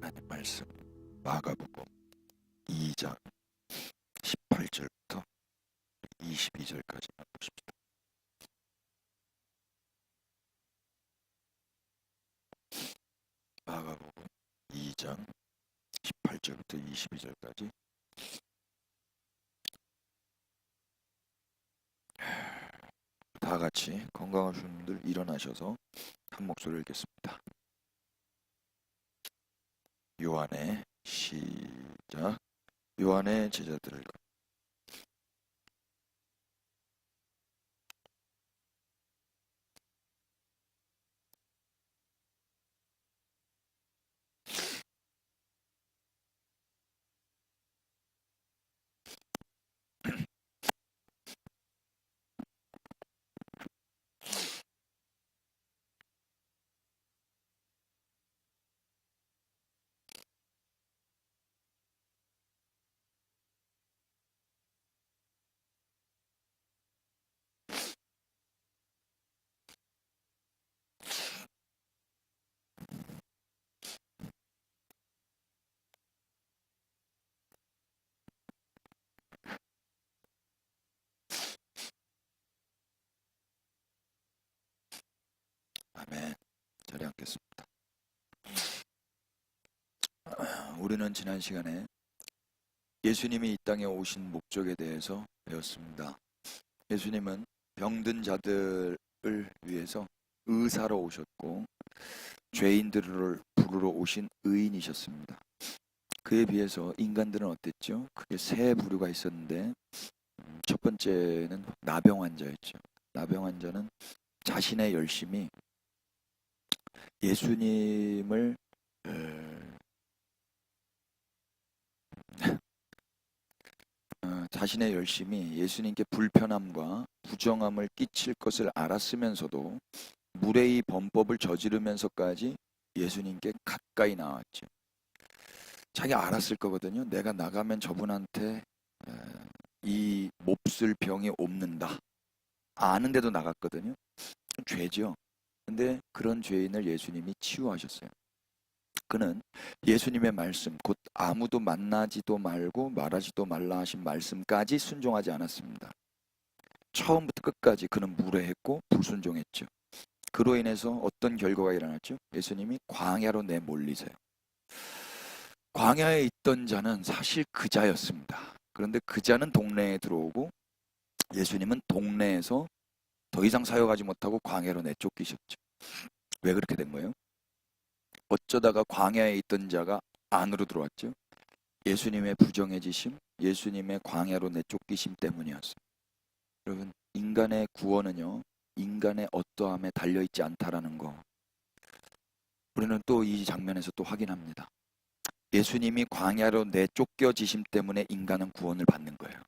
하나님 말씀 마가복음 2장 18절부터 22절까지 보십시다. 마가복음 2장 18절부터 22절까지. 다 같이 건강하신 분들 일어나셔서 한 목소리를 읽겠습니다. 요한의 시작. 요한의 제자들을 아멘. 자리에 앉겠습니다. 우리는 지난 시간에 예수님이 이 땅에 오신 목적에 대해서 배웠습니다. 예수님은 병든 자들을 위해서 의사로 오셨고 죄인들을 부르러 오신 의인이셨습니다. 그에 비해서 인간들은 어땠죠? 크게 세 부류가 있었는데 첫 번째는 나병 환자였죠. 나병 환자는 자신의 열심이 예수님을 자신의 열심이 예수님께 불편함과 부정함을 끼칠 것을 알았으면서도 무례히 범법을 저지르면서까지 예수님께 가까이 나왔죠. 자기 알았을 거거든요. 내가 나가면 저분한테 이 몹쓸 병이 옮는다. 아는데도 나갔거든요. 죄죠. 근데 그런 죄인을 예수님이 치유하셨어요. 그는 예수님의 말씀, 곧 아무도 만나지도 말고 말하지도 말라 하신 말씀까지 순종하지 않았습니다. 처음부터 끝까지 그는 무례했고 불순종했죠. 그로 인해서 어떤 결과가 일어났죠? 예수님이 광야로 내몰리세요. 광야에 있던 자는 사실 그 자였습니다. 그런데 그 자는 동네에 들어오고 예수님은 동네에서 더 이상 사역하지 못하고 광야로 내쫓기셨죠. 왜 그렇게 된 거예요? 어쩌다가 광야에 있던 자가 안으로 들어왔죠. 예수님의 부정해지심, 예수님의 광야로 내쫓기심 때문이었어요. 여러분, 인간의 구원은요, 인간의 어떠함에 달려있지 않다라는 거 우리는 또 이 장면에서 또 확인합니다. 예수님이 광야로 내쫓겨지심 때문에 인간은 구원을 받는 거예요.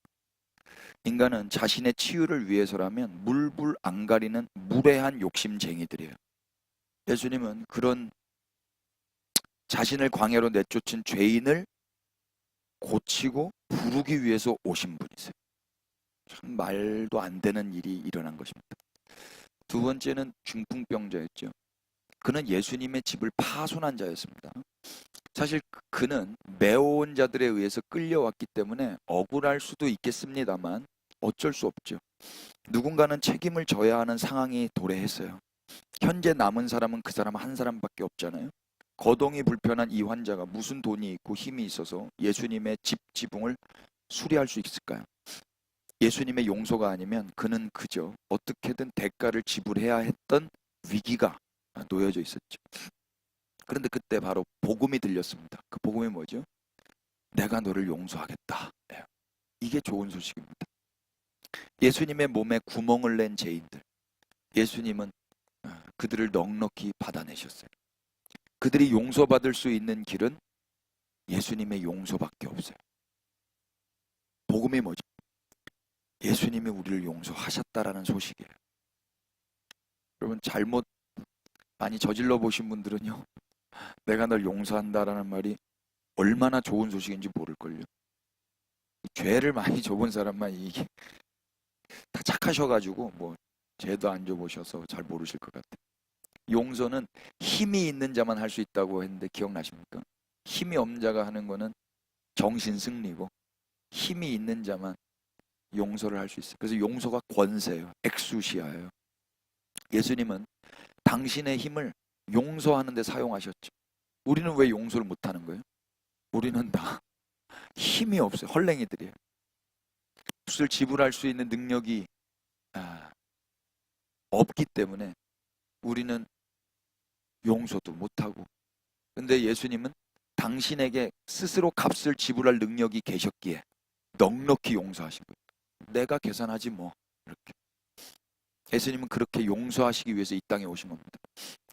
인간은 자신의 치유를 위해서라면 물불 안 가리는 무례한 욕심쟁이들이에요. 예수님은 그런 자신을 광야로 내쫓은 죄인을 고치고 부르기 위해서 오신 분이세요. 참 말도 안 되는 일이 일어난 것입니다. 두 번째는 중풍병자였죠. 그는 예수님의 집을 파손한 자였습니다. 사실 그는 매어온 자들에 의해서 끌려왔기 때문에 억울할 수도 있겠습니다만 어쩔 수 없죠. 누군가는 책임을 져야 하는 상황이 도래했어요. 현재 남은 사람은 그 사람 한 사람밖에 없잖아요. 거동이 불편한 이 환자가 무슨 돈이 있고 힘이 있어서 예수님의 집 지붕을 수리할 수 있을까요? 예수님의 용서가 아니면 그는 그저 어떻게든 대가를 지불해야 했던 위기가 놓여져 있었죠. 그런데 그때 바로 복음이 들렸습니다. 그 복음이 뭐죠? 내가 너를 용서하겠다. 이게 좋은 소식입니다. 예수님의 몸에 구멍을 낸 죄인들, 예수님은 그들을 넉넉히 받아내셨어요. 그들이 용서받을 수 있는 길은 예수님의 용서밖에 없어요. 복음이 뭐죠? 예수님이 우리를 용서하셨다라는 소식이에요. 여러분, 잘못 많이 저질러 보신 분들은요, 내가 널 용서한다라는 말이 얼마나 좋은 소식인지 모를걸요. 죄를 많이 져본 사람만 이게 다 착하셔가지고 뭐 죄도 안 져보셔서 잘 모르실 것 같아요. 용서는 힘이 있는 자만 할 수 있다고 했는데 기억나십니까? 힘이 없는 자가 하는 거는 정신 승리고, 힘이 있는 자만 용서를 할 수 있어요. 그래서 용서가 권세예요. 엑수시아예요. 예수님은 당신의 힘을 용서하는 데 사용하셨죠. 우리는 왜 용서를 못하는 거예요? 우리는 다 힘이 없어요. 헐랭이들이에요. 값을 지불할 수 있는 능력이 없기 때문에 우리는 용서도 못하고. 근데 예수님은 당신에게 스스로 값을 지불할 능력이 계셨기에 넉넉히 용서하신 거예요. 내가 계산하지 뭐. 이렇게. 예수님은 그렇게 용서하시기 위해서 이 땅에 오신 겁니다.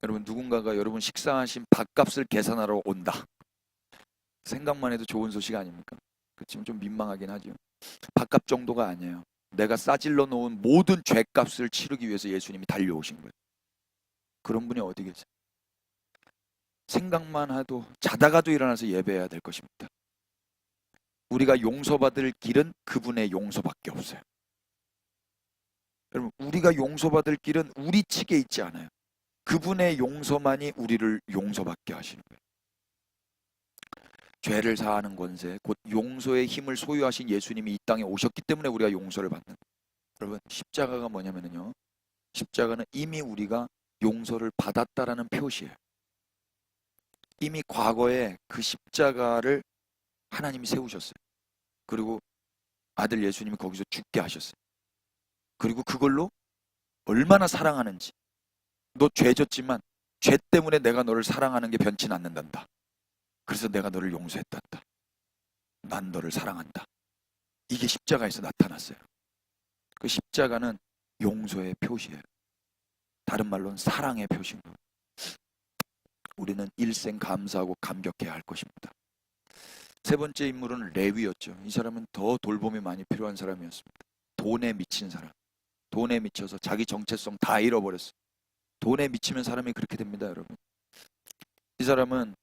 여러분, 누군가가 여러분 식사하신 밥값을 계산하러 온다. 생각만 해도 좋은 소식 아닙니까? 그렇지만 좀 민망하긴 하죠. 밥값 정도가 아니에요. 내가 싸질러 놓은 모든 죄값을 치르기 위해서 예수님이 달려오신 거예요. 그런 분이 어디 계세요? 생각만 해도 자다가도 일어나서 예배해야 될 것입니다. 우리가 용서받을 길은 그분의 용서밖에 없어요. 여러분, 우리가 용서받을 길은 우리 측에 있지 않아요. 그분의 용서만이 우리를 용서받게 하시는 거예요. 죄를 사하는 권세, 곧 용서의 힘을 소유하신 예수님이 이 땅에 오셨기 때문에 우리가 용서를 받는 거예요. 여러분, 십자가가 뭐냐면요, 십자가는 이미 우리가 용서를 받았다라는 표시예요. 이미 과거에 그 십자가를 하나님이 세우셨어요. 그리고 아들 예수님이 거기서 죽게 하셨어요. 그리고 그걸로 얼마나 사랑하는지, 너 죄졌지만 죄 때문에 내가 너를 사랑하는 게 변치 않는단다. 그래서 내가 너를 용서했단다. 난 너를 사랑한다. 이게 십자가에서 나타났어요. 그 십자가는 용서의 표시예요. 다른 말로는 사랑의 표시인 거예요. 우리는 일생 감사하고 감격해야 할 것입니다. 세 번째 인물은 레위였죠. 이 사람은 더 돌봄이 많이 필요한 사람이었습니다. 돈에 미친 사람. 돈에 미쳐서 자기 정체성 다 잃어버렸어요. 돈에 미치면 사람이 그렇게 됩니다, 여러분. 이 사람은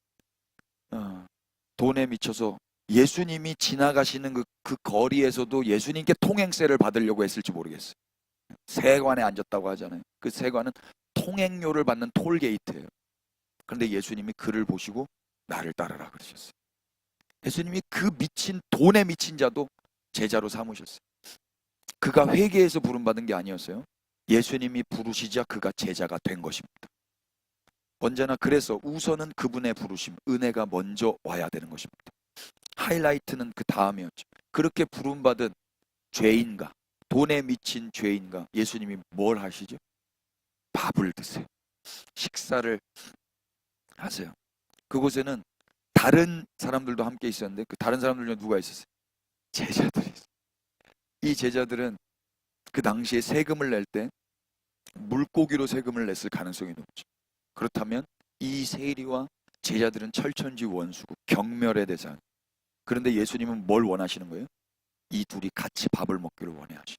돈에 미쳐서 예수님이 지나가시는 그 거리에서도 예수님께 통행세를 받으려고 했을지 모르겠어요. 세관에 앉았다고 하잖아요. 그 세관은 통행료를 받는 톨게이트예요. 그런데 예수님이 그를 보시고 나를 따르라 그러셨어요. 예수님이 그 미친 돈에 미친 자도 제자로 삼으셨어요. 그가 회개해서 부름받은 게 아니었어요. 예수님이 부르시자 그가 제자가 된 것입니다. 언제나 그래서 우선은 그분의 부르심, 은혜가 먼저 와야 되는 것입니다. 하이라이트는 그 다음이었죠. 그렇게 부름받은 죄인과 돈에 미친 죄인과 예수님이 뭘 하시죠? 밥을 드세요. 식사를 하세요. 그곳에는 다른 사람들도 함께 있었는데 그 다른 사람들 중에 누가 있었어요? 제자들이 있어요. 이 제자들은 그 당시에 세금을 낼 때 물고기로 세금을 냈을 가능성이 높죠. 그렇다면 이 세리와 제자들은 철천지 원수고 경멸의 대상. 그런데 예수님은 뭘 원하시는 거예요? 이 둘이 같이 밥을 먹기를 원해하시죠.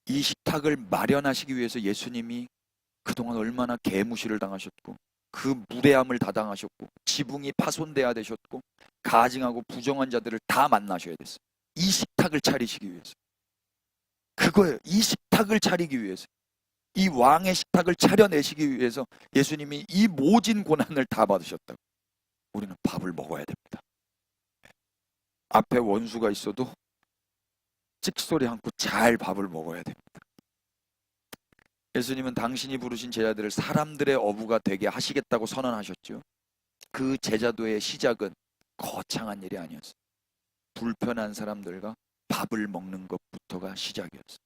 이 식탁을 마련하시기 위해서 예수님이 그동안 얼마나 개무시를 당하셨고 그 무례함을 다 당하셨고 지붕이 파손돼야 되셨고 가증하고 부정한 자들을 다 만나셔야 됐어요. 이 식탁을 차리시기 위해서. 그거예요. 이 식탁을 차리기 위해서. 이 왕의 식탁을 차려내시기 위해서 예수님이 이 모진 고난을 다 받으셨다고. 우리는 밥을 먹어야 됩니다. 앞에 원수가 있어도 찍소리 않고 잘 밥을 먹어야 됩니다. 예수님은 당신이 부르신 제자들을 사람들의 어부가 되게 하시겠다고 선언하셨죠. 그 제자도의 시작은 거창한 일이 아니었어요. 불편한 사람들과 밥을 먹는 것부터가 시작이었어요.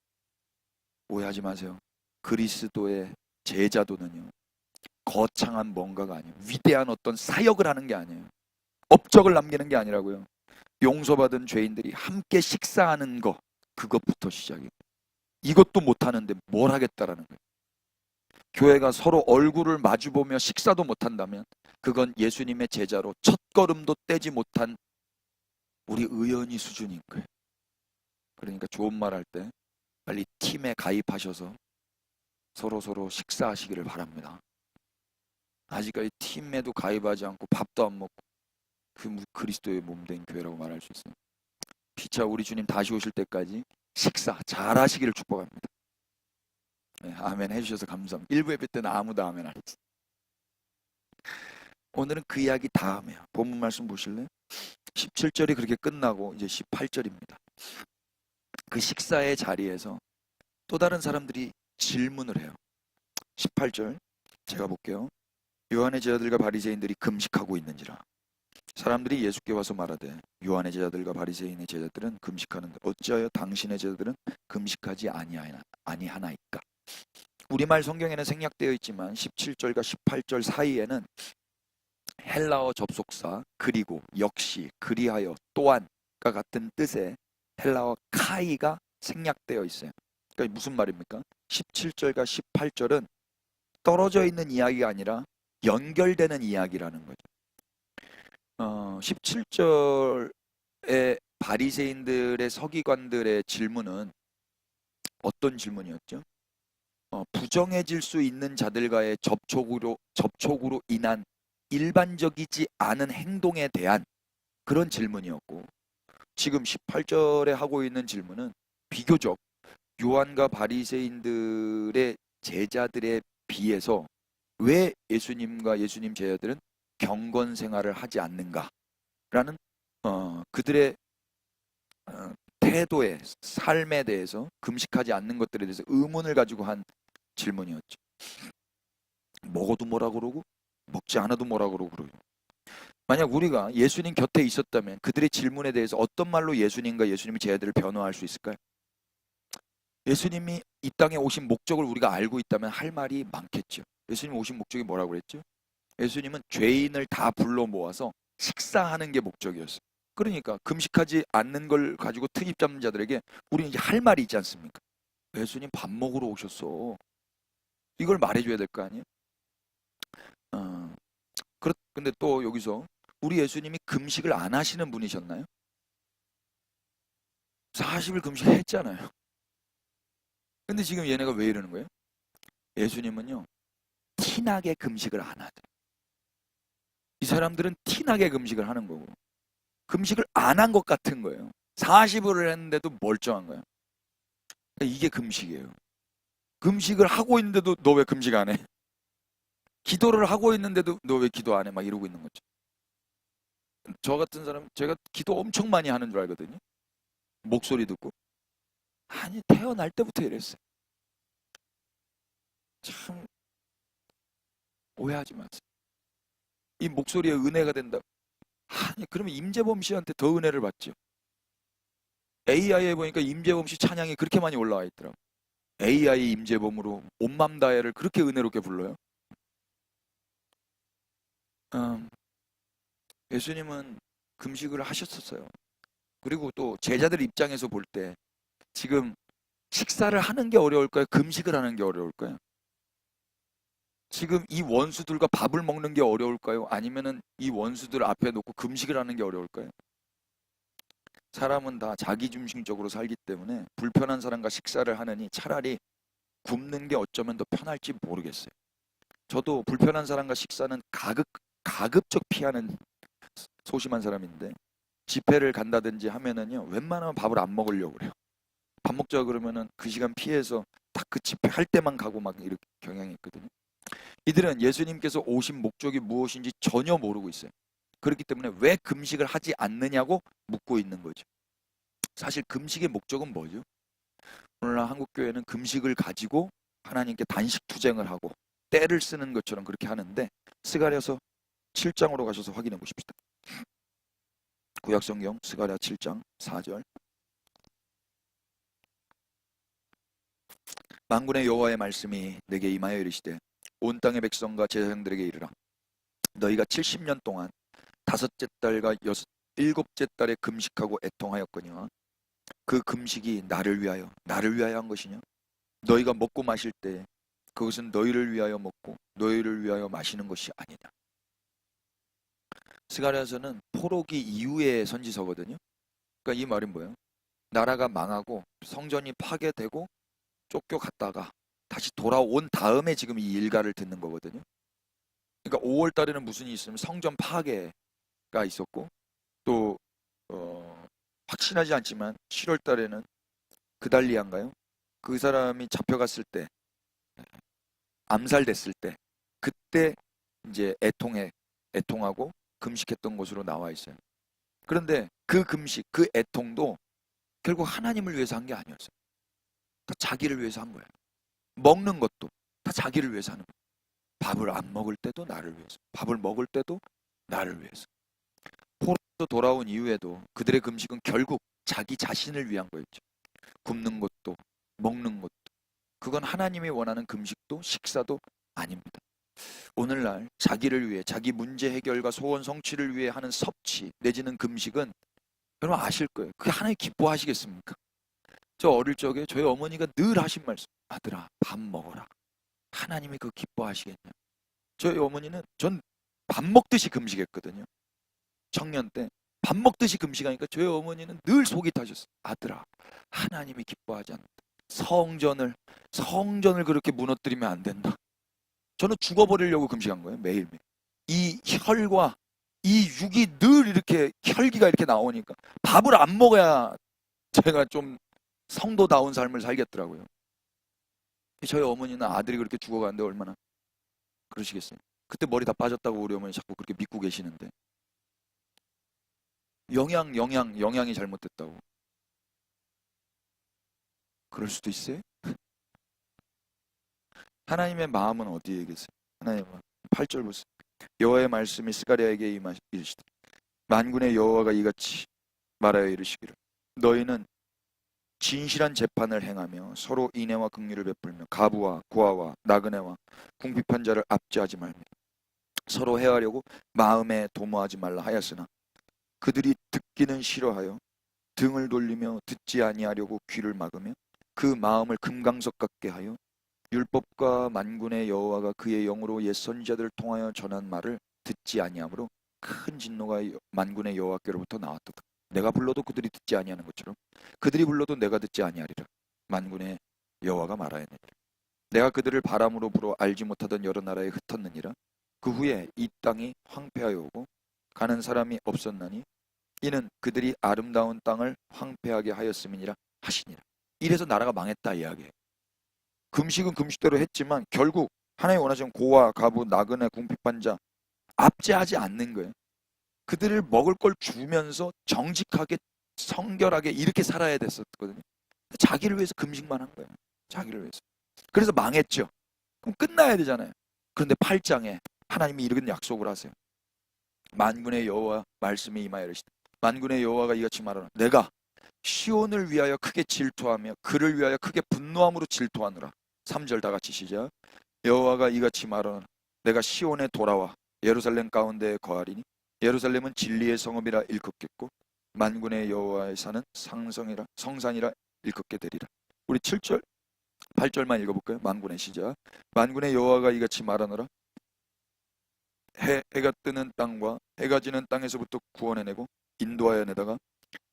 오해하지 마세요. 그리스도의 제자도는요, 거창한 뭔가가 아니에요. 위대한 어떤 사역을 하는 게 아니에요. 업적을 남기는 게 아니라고요. 용서받은 죄인들이 함께 식사하는 거, 그것부터 시작이에요. 이것도 못하는데 뭘 하겠다라는 거예요. 교회가 서로 얼굴을 마주보며 식사도 못한다면 그건 예수님의 제자로 첫걸음도 떼지 못한 우리 의연이 수준인 거예요. 그러니까 좋은 말 할 때 빨리 팀에 가입하셔서 서로 식사하시기를 바랍니다. 아직까지 팀에도 가입하지 않고 밥도 안 먹고 그 그리스도의 몸된 교회라고 말할 수 있어요. 피차 우리 주님 다시 오실 때까지 식사 잘 하시기를 축복합니다. 네, 아멘 해주셔서 감사합니다. 일부 예배 때는 아무도 아멘 안 했어요. 오늘은 그 이야기 다음에요. 본문 말씀 보실래요? 17절이 그렇게 끝나고 이제 18절입니다. 그 식사의 자리에서 또 다른 사람들이 질문을 해요. 18절 제가 볼게요. 요한의 제자들과 바리새인들이 금식하고 있는지라. 사람들이 예수께 와서 말하되 요한의 제자들과 바리새인의 제자들은 금식하는데 어찌하여 당신의 제자들은 금식하지 아니하나이까. 우리말 성경에는 생략되어 있지만 17절과 18절 사이에는 헬라어 접속사 그리고 역시 그리하여 또한과 같은 뜻의 헬라어 카이가 생략되어 있어요. 그러니까 무슨 말입니까? 17절과 18절은 떨어져 있는 이야기가 아니라 연결되는 이야기라는 거죠. 17절의 바리새인들의 서기관들의 질문은 어떤 질문이었죠? 부정해질 수 있는 자들과의 접촉으로 인한 일반적이지 않은 행동에 대한 그런 질문이었고, 지금 18절에 하고 있는 질문은 비교적 요한과 바리새인들의 제자들에 비해서 왜 예수님과 예수님 제자들은 경건 생활을 하지 않는가라는 그들의 태도의 삶에 대해서, 금식하지 않는 것들에 대해서 의문을 가지고 한 질문이었죠. 먹어도 뭐라 그러고 먹지 않아도 뭐라 그러고. 만약 우리가 예수님 곁에 있었다면 그들의 질문에 대해서 어떤 말로 예수님과 예수님의 제자들을 변호할 수 있을까요? 예수님이 이 땅에 오신 목적을 우리가 알고 있다면 할 말이 많겠죠. 예수님 오신 목적이 뭐라고 그랬죠? 예수님은 죄인을 다 불러 모아서 식사하는 게 목적이었어요. 그러니까 금식하지 않는 걸 가지고 트집 잡는 자들에게 우리는 이제 할 말이 있지 않습니까? 예수님 밥 먹으러 오셨어. 이걸 말해줘야 될 거 아니에요? 근데 또 여기서 우리 예수님이 금식을 안 하시는 분이셨나요? 40일 금식했잖아요. 근데 지금 얘네가 왜 이러는 거예요? 예수님은요, 티나게 금식을 안 하죠. 이 사람들은 티나게 금식을 하는 거고, 금식을 안 한 것 같은 거예요. 40일을 했는데도 멀쩡한 거예요. 이게 금식이에요. 금식을 하고 있는데도 너 왜 금식 안 해? 기도를 하고 있는데도 너 왜 기도 안 해? 막 이러고 있는 거죠. 저 같은 사람, 제가 기도 엄청 많이 하는 줄 알거든요. 목소리 듣고. 아니, 태어날 때부터 이랬어요. 참 오해하지 마세요. 이 목소리에 은혜가 된다. 아니, 그러면 임재범 씨한테 더 은혜를 받죠. AI에 보니까 임재범 씨 찬양이 그렇게 많이 올라와 있더라고. AI 임재범으로 온맘 다해를 그렇게 은혜롭게 불러요. 예수님은 금식을 하셨었어요. 그리고 또 제자들 입장에서 볼 때 지금 식사를 하는 게 어려울까요? 금식을 하는 게 어려울까요? 지금 이 원수들과 밥을 먹는 게 어려울까요? 아니면은 이 원수들 앞에 놓고 금식을 하는 게 어려울까요? 사람은 다 자기중심적으로 살기 때문에 불편한 사람과 식사를 하느니 차라리 굶는 게 어쩌면 더 편할지 모르겠어요. 저도 불편한 사람과 식사는 가급적 피하는 소심한 사람인데, 집회를 간다든지 하면은요, 웬만하면 밥을 안 먹으려고 그래요. 밥 먹자 그러면은 그 시간 피해서 딱 그 집회 할 때만 가고 막 이렇게 경향이 있거든요. 이들은 예수님께서 오신 목적이 무엇인지 전혀 모르고 있어요. 그렇기 때문에 왜 금식을 하지 않느냐고 묻고 있는 거죠. 사실 금식의 목적은 뭐죠? 오늘날 한국교회는 금식을 가지고 하나님께 단식 투쟁을 하고 때를 쓰는 것처럼 그렇게 하는데, 스가랴서 7장으로 가셔서 확인해 보십시다. 구약성경 스가랴 7장 4절. 만군의 여호와의 말씀이 내게 임하여 이르시되 온 땅의 백성과 제사장들에게 이르라. 너희가 70년 동안 다섯째 달과 일곱째 달에 금식하고 애통하였거니와 그 금식이 나를 위하여 한 것이냐? 너희가 먹고 마실 때 그것은 너희를 위하여 먹고 너희를 위하여 마시는 것이 아니냐. 스가랴서는 포로기 이후의 선지서거든요. 그러니까 이 말이 뭐예요? 나라가 망하고 성전이 파괴되고 쫓겨갔다가 다시 돌아온 다음에 지금 이 일가를 듣는 거거든요. 그러니까 5월 달에는 무슨 일이 있으면 성전 파괴가 있었고, 또 확신하지 않지만 7월 달에는 그달리아인가요? 그 사람이 잡혀갔을 때, 암살됐을 때, 그때 이제 애통에 애통하고 금식했던 것으로 나와 있어요. 그런데 그 금식, 그 애통도 결국 하나님을 위해서 한 게 아니었어요. 다 자기를 위해서 한 거예요. 먹는 것도 다 자기를 위해서 하는 거예요. 밥을 안 먹을 때도 나를 위해서, 밥을 먹을 때도 나를 위해서. 포로로 돌아온 이후에도 그들의 금식은 결국 자기 자신을 위한 거였죠. 굶는 것도 먹는 것도. 그건 하나님이 원하는 금식도 식사도 아닙니다. 오늘날 자기를 위해, 자기 문제 해결과 소원 성취를 위해 하는 섭취 내지는 금식은 여러분 아실 거예요. 그게 하나님 기뻐하시겠습니까? 저 어릴 적에 저희 어머니가 늘 하신 말씀, 아들아 밥 먹어라. 하나님이 그거 기뻐하시겠냐. 저희 어머니는 전 밥 먹듯이 금식했거든요. 청년 때 밥 먹듯이 금식하니까 저희 어머니는 늘 속이 타셨어요. 아들아 하나님이 기뻐하지 않는다. 성전을 그렇게 무너뜨리면 안 된다. 저는 죽어버리려고 금식한 거예요. 매일매일. 이 혈과 이 육이 늘 이렇게 혈기가 이렇게 나오니까 밥을 안 먹어야 제가 좀 성도다운 삶을 살겠더라고요. 저희 어머니는 아들이 그렇게 죽어가는데 얼마나 그러시겠어요. 그때 머리 다 빠졌다고 우리 어머니 자꾸 그렇게 믿고 계시는데 영양이 잘못됐다고. 그럴 수도 있어요? 하나님의 마음은 어디에 계세요? 하나님의 마음. 8절 보세요. 여호와의 말씀이 스가랴에게 이르시되 만군의 여호와가 이같이 말하여 이르시기를 너희는 진실한 재판을 행하며 서로 인애와 긍휼을 베풀며 가부와 고아와 나그네와 궁핍한 자를 압제하지 말며 서로 해하려고 마음에 도모하지 말라 하였으나 그들이 듣기는 싫어하여 등을 돌리며 듣지 아니하려고 귀를 막으며 그 마음을 금강석 같게 하여 율법과 만군의 여호와가 그의 영으로 옛 선지자들을 통하여 전한 말을 듣지 아니하므로 큰 진노가 만군의 여호와께로부터 나왔도다. 내가 불러도 그들이 듣지 아니하는 것처럼 그들이 불러도 내가 듣지 아니하리라. 만군의 여호와가 말하였느니라. 내가 그들을 바람으로 불어 알지 못하던 여러 나라에 흩었느니라. 그 후에 이 땅이 황폐하여 오고 가는 사람이 없었나니 이는 그들이 아름다운 땅을 황폐하게 하였음이니라 하시니라. 이래서 나라가 망했다 이야기예요. 금식은 금식대로 했지만 결국 하나님 원하시는 고아, 가부, 나그네, 궁핍한 자 압제하지 않는 거예요. 그들을 먹을 걸 주면서 정직하게 성결하게 이렇게 살아야 됐었거든요. 자기를 위해서 금식만 한 거예요. 자기를 위해서. 그래서 망했죠. 그럼 끝나야 되잖아요. 그런데 8장에 하나님이 이런 약속을 하세요. 만군의 여호와 말씀이 임하여 이르시되 만군의 여호와가 이같이 말하노라. 내가 시온을 위하여 크게 질투하며 그를 위하여 크게 분노함으로 질투하노라. 3절 다 같이 시작. 여호와가 이같이 말하노라. 내가 시온에 돌아와 예루살렘 가운데에 거하리니 예루살렘은 진리의 성읍이라 일컫겠고 만군의 여호와의 산은 성산이라 일컫게 되리라. 우리 7절 8절만 읽어볼까요? 만군의 시작. 만군의 여호와가 이같이 말하노라. 해가 뜨는 땅과 해가 지는 땅에서부터 구원해내고 인도하여 내다가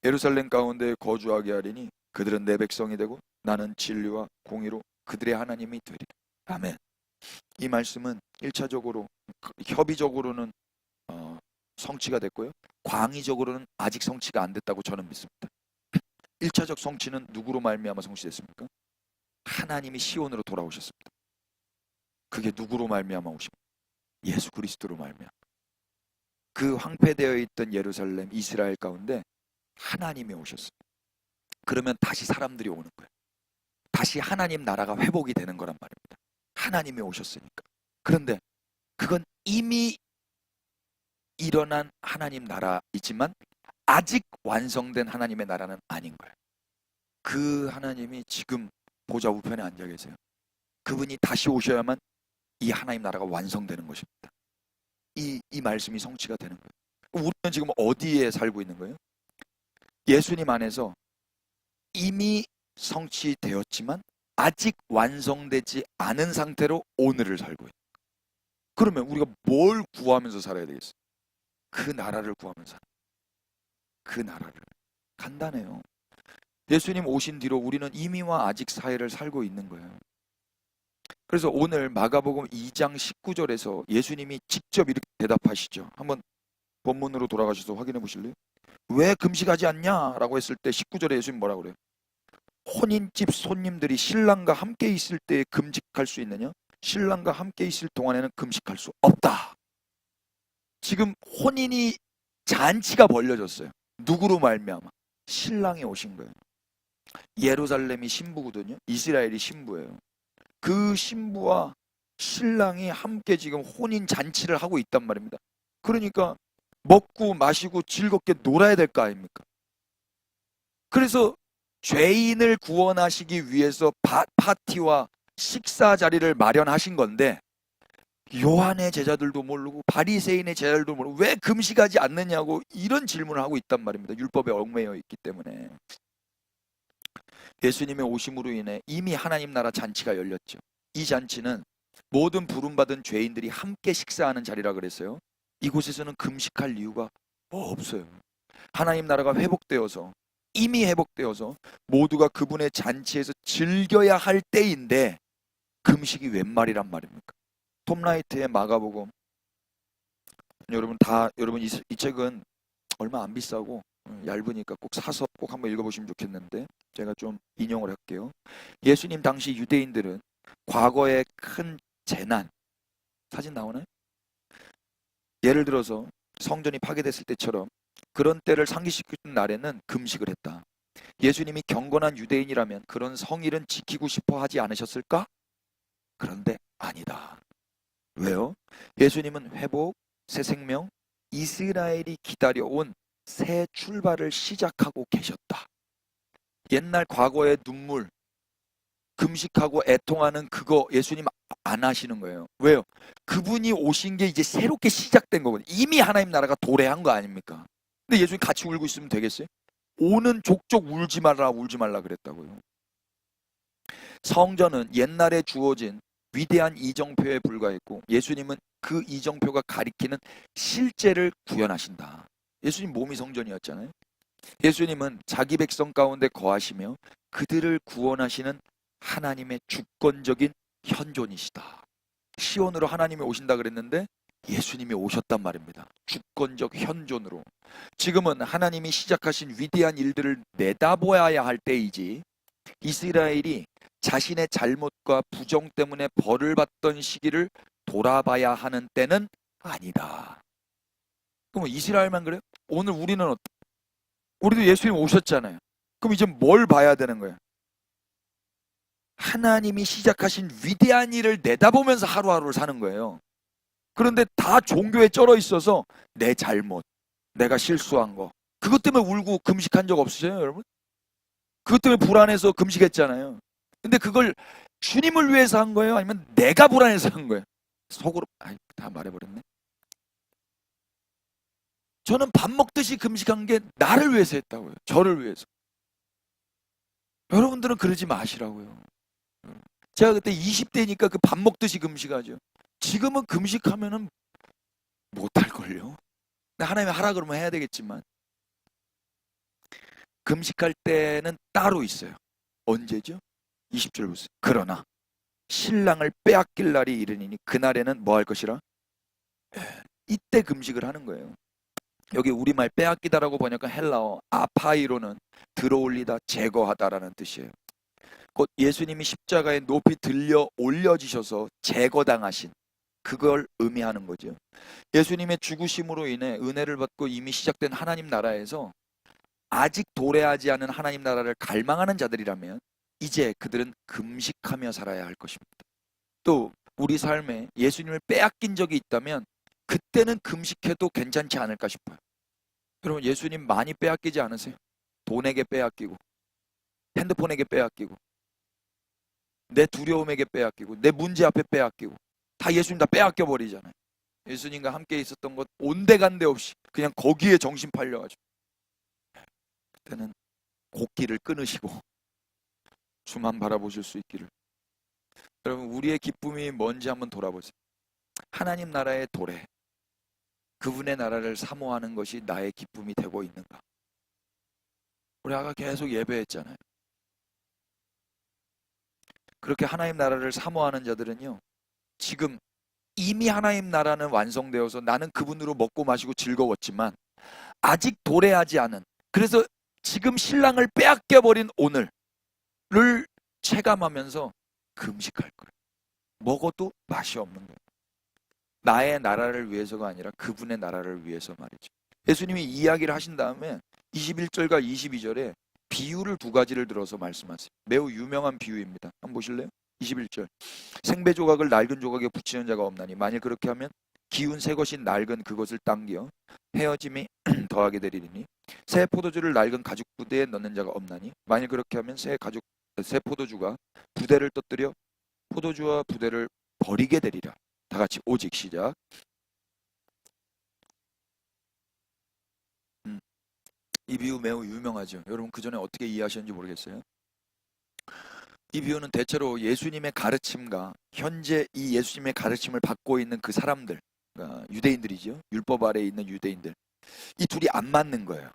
예루살렘 가운데 거주하게 하리니 그들은 내 백성이 되고 나는 진리와 공의로 그들의 하나님이 되리라. 아멘. 이 말씀은 1차적으로 협의적으로는 성취가 됐고요. 광의적으로는 아직 성취가 안 됐다고 저는 믿습니다. 1차적 성취는 누구로 말미암아 성취됐습니까? 하나님이 시온으로 돌아오셨습니다. 그게 누구로 말미암아 오십니까? 예수 그리스도로 말미암아. 그 황폐되어 있던 예루살렘 이스라엘 가운데 하나님이 오셨어요. 그러면 다시 사람들이 오는 거예요. 다시 하나님 나라가 회복이 되는 거란 말입니다. 하나님이 오셨으니까. 그런데 그건 이미 일어난 하나님 나라이지만 아직 완성된 하나님의 나라는 아닌 거예요. 그 하나님이 지금 보좌 우편에 앉아 계세요. 그분이 다시 오셔야만 이 하나님 나라가 완성되는 것입니다. 이 말씀이 성취가 되는 거예요. 우리는 지금 어디에 살고 있는 거예요? 예수님 안에서 이미 성취되었지만 아직 완성되지 않은 상태로 오늘을 살고 있는 거예요. 그러면 우리가 뭘 구하면서 살아야 되겠어요? 그 나라를 구하면서 살아요. 그 나라를. 간단해요. 예수님 오신 뒤로 우리는 이미와 아직 사이를 살고 있는 거예요. 그래서 오늘 마가복음 2장 19절에서 예수님이 직접 이렇게 대답하시죠. 한번 본문으로 돌아가셔서 확인해 보실래요? 왜 금식하지 않냐? 라고 했을 때 19절에 예수님 뭐라고 그래요? 혼인집 손님들이 신랑과 함께 있을 때 금식할 수 있느냐? 신랑과 함께 있을 동안에는 금식할 수 없다. 지금 혼인이 잔치가 벌려졌어요. 누구로 말미암아? 신랑이 오신 거예요. 예루살렘이 신부거든요. 이스라엘이 신부예요. 그 신부와 신랑이 함께 지금 혼인 잔치를 하고 있단 말입니다. 그러니까 먹고 마시고 즐겁게 놀아야 될 거 아닙니까? 그래서 죄인을 구원하시기 위해서 파티와 식사 자리를 마련하신 건데, 요한의 제자들도 모르고 바리새인의 제자들도 모르고 왜 금식하지 않느냐고 이런 질문을 하고 있단 말입니다. 율법에 얽매여 있기 때문에. 예수님의 오심으로 인해 이미 하나님 나라 잔치가 열렸죠. 이 잔치는 모든 부름받은 죄인들이 함께 식사하는 자리라 그랬어요. 이곳에서는 금식할 이유가 없어요. 하나님 나라가 회복되어서, 이미 회복되어서 모두가 그분의 잔치에서 즐겨야 할 때인데 금식이 웬 말이란 말입니까? 톰 라이트의 마가복음, 여러분 이 책은 얼마 안 비싸고 얇으니까 꼭 사서 꼭 한번 읽어보시면 좋겠는데, 제가 좀 인용을 할게요. 예수님 당시 유대인들은 과거의 큰 재난, 사진 나오나요? 예를 들어서 성전이 파괴됐을 때처럼 그런 때를 상기시키는 날에는 금식을 했다. 예수님이 경건한 유대인이라면 그런 성일은 지키고 싶어 하지 않으셨을까? 그런데 아니다. 왜요? 예수님은 회복, 새 생명, 이스라엘이 기다려온 새 출발을 시작하고 계셨다. 옛날 과거의 눈물, 금식하고 애통하는 그거 예수님 안 하시는 거예요. 왜요? 그분이 오신 게 이제 새롭게 시작된 거거든요. 이미 하나님 나라가 도래한 거 아닙니까? 근데 예수님 같이 울고 있으면 되겠어요? 오는 족족 울지 말라 그랬다고요. 성전은 옛날에 주어진 위대한 이정표에 불과했고, 예수님은 그 이정표가 가리키는 실제를 구현하신다. 예수님 몸이 성전이었잖아요. 예수님은 자기 백성 가운데 거하시며 그들을 구원하시는 하나님의 주권적인 현존이시다. 시온으로 하나님이 오신다 그랬는데 예수님이 오셨단 말입니다. 주권적 현존으로. 지금은 하나님이 시작하신 위대한 일들을 내다보아야 할 때이지, 이스라엘이 자신의 잘못과 부정 때문에 벌을 받던 시기를 돌아봐야 하는 때는 아니다. 그럼 이스라엘만 그래요? 오늘 우리는 우리도 예수님 오셨잖아요. 그럼 이제 뭘 봐야 되는 거예요? 하나님이 시작하신 위대한 일을 내다보면서 하루하루를 사는 거예요. 그런데 다 종교에 쩔어 있어서 내 잘못, 내가 실수한 거, 그것 때문에 울고 금식한 적 없으세요, 여러분? 그것 때문에 불안해서 금식했잖아요. 근데 그걸 주님을 위해서 한 거예요? 아니면 내가 불안해서 한 거예요? 속으로 다 말해버렸네. 저는 밥 먹듯이 금식한 게 나를 위해서 했다고요. 저를 위해서. 여러분들은 그러지 마시라고요. 제가 그때 20대니까 그 밥 먹듯이 금식하죠. 지금은 금식하면은 못할걸요. 하나님이 하라 그러면 해야 되겠지만, 금식할 때는 따로 있어요. 언제죠? 20절 보세요. 그러나 신랑을 빼앗길 날이 이르니니 그날에는 뭐 할 것이라? 이때 금식을 하는 거예요. 여기 우리말 빼앗기다라고 번역한 헬라어 아파이로는 들어올리다, 제거하다라는 뜻이에요. 곧 예수님이 십자가에 높이 들려 올려지셔서 제거당하신 그걸 의미하는 거죠. 예수님의 죽으심으로 인해 은혜를 받고 이미 시작된 하나님 나라에서 아직 도래하지 않은 하나님 나라를 갈망하는 자들이라면 이제 그들은 금식하며 살아야 할 것입니다. 또 우리 삶에 예수님을 빼앗긴 적이 있다면 그때는 금식해도 괜찮지 않을까 싶어요. 여러분, 예수님 많이 빼앗기지 않으세요? 돈에게 빼앗기고, 핸드폰에게 빼앗기고, 내 두려움에게 빼앗기고, 내 문제 앞에 빼앗기고, 다 예수님 다 빼앗겨 버리잖아요. 예수님과 함께 있었던 것 온데간데 없이 그냥 거기에 정신 팔려가지고, 그때는 곡기를 끊으시고 주만 바라보실 수 있기를. 여러분, 우리의 기쁨이 뭔지 한번 돌아보세요. 하나님 나라의 도래, 그분의 나라를 사모하는 것이 나의 기쁨이 되고 있는가? 우리 아까 계속 예배했잖아요. 그렇게 하나님 나라를 사모하는 자들은요, 지금 이미 하나님 나라는 완성되어서 나는 그분으로 먹고 마시고 즐거웠지만 아직 도래하지 않은, 그래서 지금 신랑을 빼앗겨버린 오늘을 체감하면서 금식할 거예요. 먹어도 맛이 없는 거예요. 나의 나라를 위해서가 아니라 그분의 나라를 위해서 말이죠. 예수님이 이 이야기를 하신 다음에 21절과 22절에 비유를 두 가지를 들어서 말씀하세요. 매우 유명한 비유입니다. 한번 보실래요? 21절. 생배 조각을 낡은 조각에 붙이는 자가 없나니 만일 그렇게 하면 기운 새 것인 낡은 그것을 당겨 헤어짐이 더하게 되리니 새 포도주를 낡은 가죽 부대에 넣는 자가 없나니 만일 그렇게 하면 새 포도주가 부대를 떠뜨려 포도주와 부대를 버리게 되리라. 다 같이 오직 시작. 이 비유 매우 유명하죠. 여러분 그 전에 어떻게 이해하셨는지 모르겠어요. 이 비유는 대체로 예수님의 가르침과 현재 이 예수님의 가르침을 받고 있는 그 사람들, 그러니까 유대인들이죠. 율법 아래에 있는 유대인들. 이 둘이 안 맞는 거예요.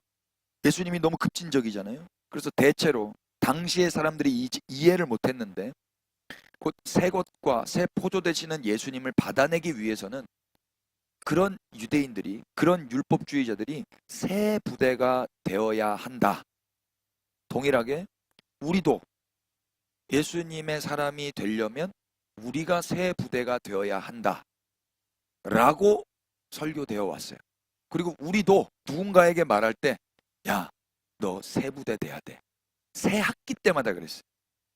예수님이 너무 급진적이잖아요. 그래서 대체로 당시의 사람들이 이해를 못했는데 곧 새 것과 새 포도 되시는 예수님을 받아내기 위해서는 그런 유대인들이, 그런 율법주의자들이 새 부대가 되어야 한다. 동일하게 우리도 예수님의 사람이 되려면 우리가 새 부대가 되어야 한다. 라고 설교되어 왔어요. 그리고 우리도 누군가에게 말할 때, 야, 너 새 부대 돼야 돼. 새 학기 때마다 그랬어요.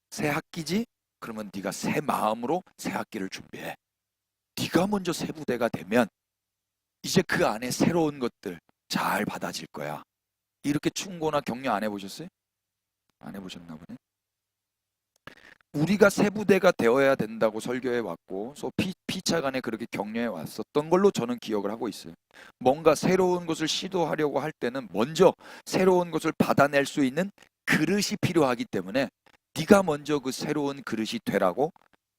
새 학기지? 그러면 네가 새 마음으로 새 학기를 준비해. 네가 먼저 새 부대가 되면 이제 그 안에 새로운 것들 잘 받아질 거야. 이렇게 충고나 격려 안 해보셨어요? 안 해보셨나 보네. 우리가 새 부대가 되어야 된다고 설교해 왔고 피차간에 그렇게 격려해 왔었던 걸로 저는 기억을 하고 있어요. 뭔가 새로운 것을 시도하려고 할 때는 먼저 새로운 것을 받아낼 수 있는 그릇이 필요하기 때문에 네가 먼저 그 새로운 그릇이 되라고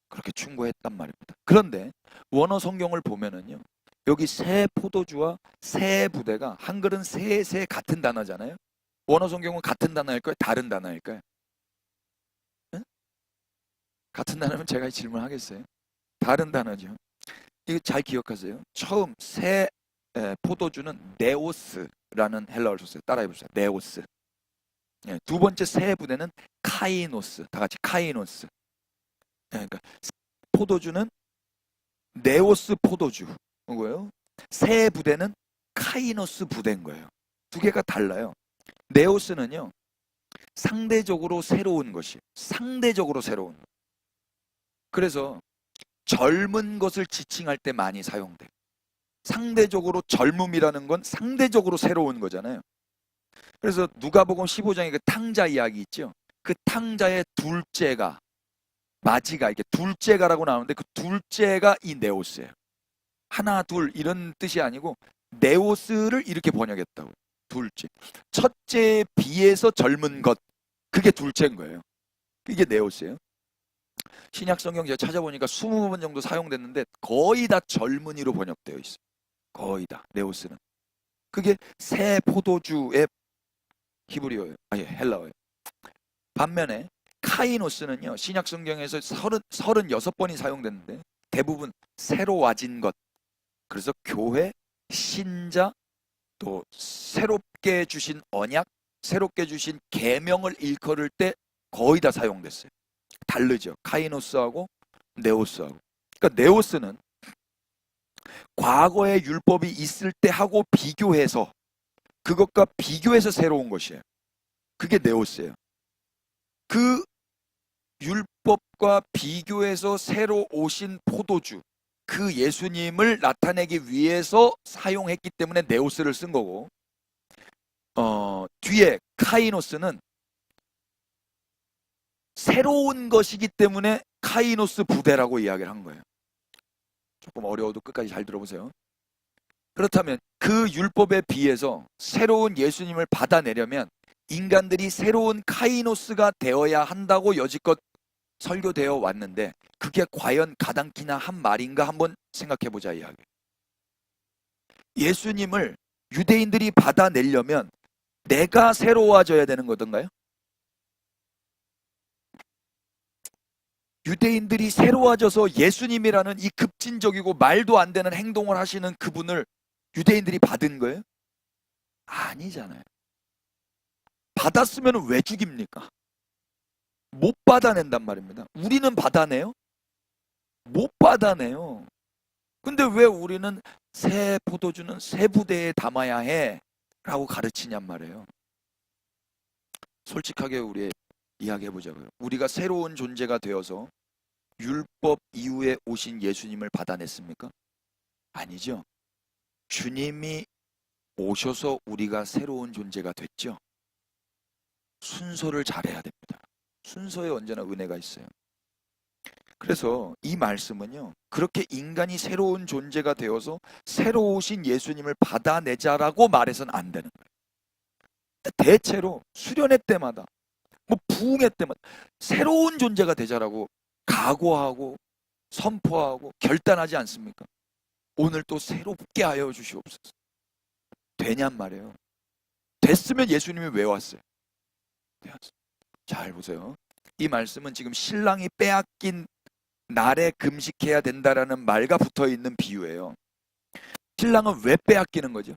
그렇게 충고했단 말입니다. 그런데 원어 성경을 보면은요, 여기 새 포도주와 새 부대가 한글은 새 같은 단어잖아요. 원어 성경은 같은 단어일까요? 다른 단어일까요? 응? 같은 단어면 제가 질문하겠어요. 다른 단어죠. 이거 잘 기억하세요. 처음 새 포도주는 네오스라는 헬라어를 썼어요. 따라해보세요. 네오스. 두 번째 새 부대는 카이노스. 다 같이 카이노스. 그러니까 포도주는 네오스 포도주. 거예요. 새 부대는 카이노스 부대인 거예요. 두 개가 달라요. 네오스는요, 상대적으로 새로운 것이에요. 상대적으로 새로운 것. 그래서 젊은 것을 지칭할 때 많이 사용돼요. 상대적으로 젊음이라는 건 상대적으로 새로운 거잖아요. 그래서 누가복음 15장에 그 탕자 이야기 있죠. 그 탕자의 둘째가, 마지가, 이게 둘째가라고 나오는데 그 둘째가 이 네오스예요. 하나, 둘 이런 뜻이 아니고 네오스를 이렇게 번역했다고. 둘째. 첫째에 비해서 젊은 것. 그게 둘째인 거예요. 이게 네오스예요. 신약 성경 제가 찾아보니까 20번 정도 사용됐는데 거의 다 젊은이로 번역되어 있어요. 거의 다. 네오스는. 그게 새 포도주의 히브리어예요. 아니, 헬라어예요. 반면에 카이노스는요, 신약 성경에서 36번이 사용됐는데 대부분 새로 와진 것. 그래서 교회, 신자, 또 새롭게 주신 언약, 새롭게 주신 계명을 일컬을 때 거의 다 사용됐어요. 다르죠. 카이노스하고 네오스하고. 그러니까 네오스는 과거의 율법이 있을 때 하고 비교해서 그것과 비교해서 새로운 것이에요. 그게 네오스예요. 그 율법과 비교해서 새로 오신 포도주, 그 예수님을 나타내기 위해서 사용했기 때문에 네오스를 쓴 거고, 뒤에 카이노스는 새로운 것이기 때문에 카이노스 부대라고 이야기를 한 거예요. 조금 어려워도 끝까지 잘 들어보세요. 그렇다면 그 율법에 비해서 새로운 예수님을 받아내려면 인간들이 새로운 카이노스가 되어야 한다고 여지껏 설교되어 왔는데 그게 과연 가당키나 한 말인가 한번 생각해보자 이야기. 예수님을 유대인들이 받아내려면 내가 새로워져야 되는 거던가요? 유대인들이 새로워져서 예수님이라는 이 급진적이고 말도 안 되는 행동을 하시는 그분을 유대인들이 받은 거예요? 아니잖아요. 받았으면 왜 죽입니까? 못 받아낸단 말입니다. 우리는 받아내요? 못 받아내요. 근데 왜 우리는 새 포도주는 새 부대에 담아야 해? 라고 가르치냔 말이에요. 솔직하게 우리 이야기해보자고요. 우리가 새로운 존재가 되어서 율법 이후에 오신 예수님을 받아냈습니까? 아니죠. 주님이 오셔서 우리가 새로운 존재가 됐죠. 순서를 잘해야 됩니다. 순서에 언제나 은혜가 있어요. 그래서 이 말씀은요, 그렇게 인간이 새로운 존재가 되어서 새로 오신 예수님을 받아내자라고 말해서는 안 되는 거예요. 대체로 수련회 때마다, 뭐 부흥회 때마다 새로운 존재가 되자라고 각오하고 선포하고 결단하지 않습니까? 오늘 또 새롭게 하여 주시옵소서. 되냔 말이에요. 됐으면 예수님이 왜 왔어요? 잘 보세요. 이 말씀은 지금 신랑이 빼앗긴 날에 금식해야 된다라는 말과 붙어 있는 비유예요. 신랑은 왜 빼앗기는 거죠?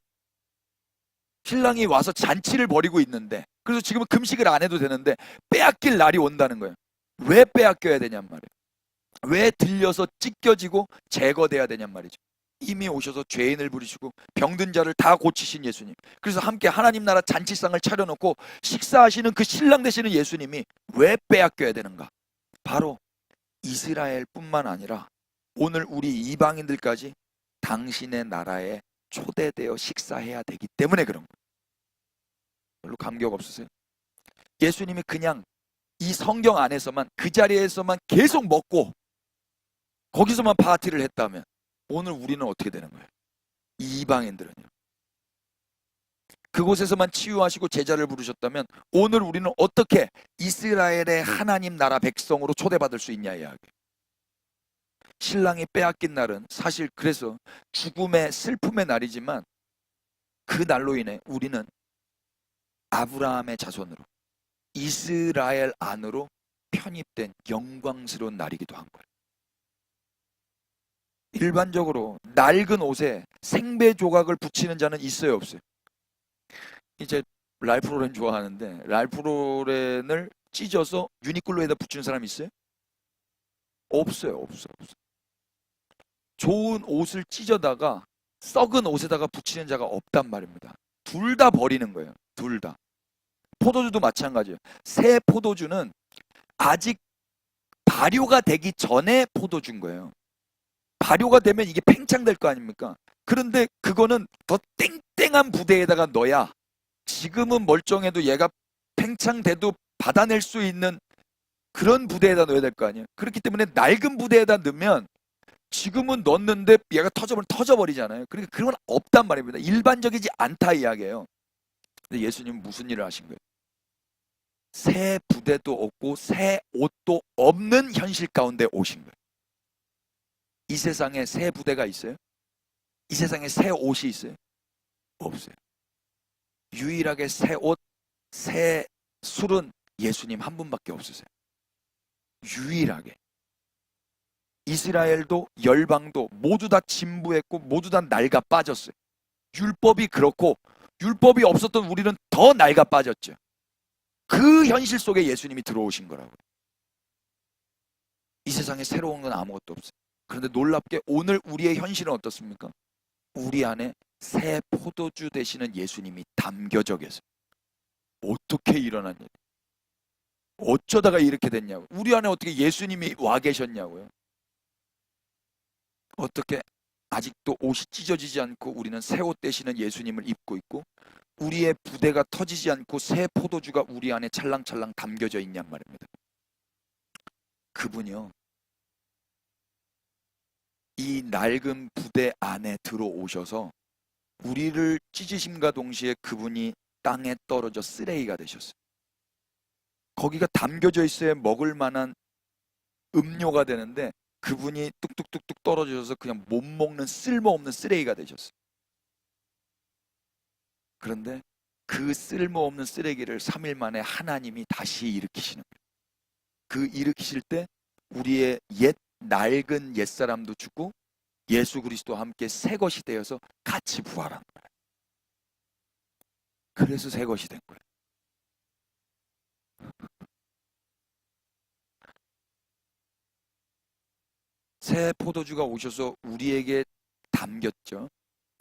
신랑이 와서 잔치를 벌이고 있는데, 그래서 지금은 금식을 안 해도 되는데 빼앗길 날이 온다는 거예요. 왜 빼앗겨야 되냔 말이에요. 왜 들려서 찢겨지고 제거돼야 되냔 말이죠. 이미 오셔서 죄인을 부르시고 병든 자를 다 고치신 예수님. 그래서 함께 하나님 나라 잔치상을 차려놓고 식사하시는 그 신랑 되시는 예수님이 왜 빼앗겨야 되는가? 바로 이스라엘뿐만 아니라 오늘 우리 이방인들까지 당신의 나라에 초대되어 식사해야 되기 때문에 그런 거예요. 별로 감격 없으세요? 예수님이 그냥 이 성경 안에서만, 그 자리에서만 계속 먹고 거기서만 파티를 했다면 오늘 우리는 어떻게 되는 거예요? 이방인들은요. 그곳에서만 치유하시고 제자를 부르셨다면 오늘 우리는 어떻게 이스라엘의 하나님 나라 백성으로 초대받을 수 있냐 이야기예요. 신랑이 빼앗긴 날은 사실 그래서 죽음의 슬픔의 날이지만 그 날로 인해 우리는 아브라함의 자손으로 이스라엘 안으로 편입된 영광스러운 날이기도 한 거예요. 일반적으로 낡은 옷에 생배 조각을 붙이는 자는 있어요, 없어요? 이제 랄프 로렌 좋아하는데 랄프 로렌을 찢어서 유니클로에다 붙이는 사람 있어요? 없어요. 좋은 옷을 찢어다가 썩은 옷에다가 붙이는 자가 없단 말입니다. 둘 다 버리는 거예요. 둘 다. 포도주도 마찬가지예요. 새 포도주는 아직 발효가 되기 전에 포도주인 거예요. 발효가 되면 이게 팽창될 거 아닙니까? 그런데 그거는 더 땡땡한 부대에다가 넣어야 지금은 멀쩡해도 얘가 팽창돼도 받아낼 수 있는 그런 부대에다 넣어야 될 거 아니에요. 그렇기 때문에 낡은 부대에다 넣으면 지금은 넣었는데 얘가 터져버리잖아요. 그러니까 그런 건 없단 말입니다. 일반적이지 않다 이야기예요. 근데 예수님은 무슨 일을 하신 거예요? 새 부대도 없고 새 옷도 없는 현실 가운데 오신 거예요. 이 세상에 새 부대가 있어요? 이 세상에 새 옷이 있어요? 없어요. 유일하게 새 옷, 새 술은 예수님 한 분밖에 없으세요. 유일하게. 이스라엘도 열방도 모두 다 진부했고 모두 다 낡아 빠졌어요. 율법이 그렇고 율법이 없었던 우리는 더 낡아 빠졌죠. 그 현실 속에 예수님이 들어오신 거라고요. 이 세상에 새로운 건 아무것도 없어요. 그런데 놀랍게 오늘 우리의 현실은 어떻습니까? 우리 안에 새 포도주 되시는 예수님이 담겨져 계세요. 어떻게 일어난 일? 어쩌다가 이렇게 됐냐고. 우리 안에 어떻게 예수님이 와 계셨냐고요. 어떻게 아직도 옷이 찢어지지 않고 우리는 새 옷 되시는 예수님을 입고 있고 우리의 부대가 터지지 않고 새 포도주가 우리 안에 찰랑찰랑 담겨져 있냔 말입니다. 그분이요. 이 낡은 부대 안에 들어오셔서 우리를 찢으심과 동시에 그분이 땅에 떨어져 쓰레기가 되셨어요. 거기가 담겨져 있어야 먹을 만한 음료가 되는데 그분이 뚝뚝뚝뚝 떨어져서 그냥 못 먹는 쓸모없는 쓰레기가 되셨어요. 그런데 그 쓸모없는 쓰레기를 3일 만에 하나님이 다시 일으키시는 거예요. 그 일으키실 때 우리의 옛 낡은 옛사람도 죽고 예수 그리스도와 함께 새 것이 되어서 같이 부활한 거예요. 그래서 새 것이 된 거예요. 새 포도주가 오셔서 우리에게 담겼죠.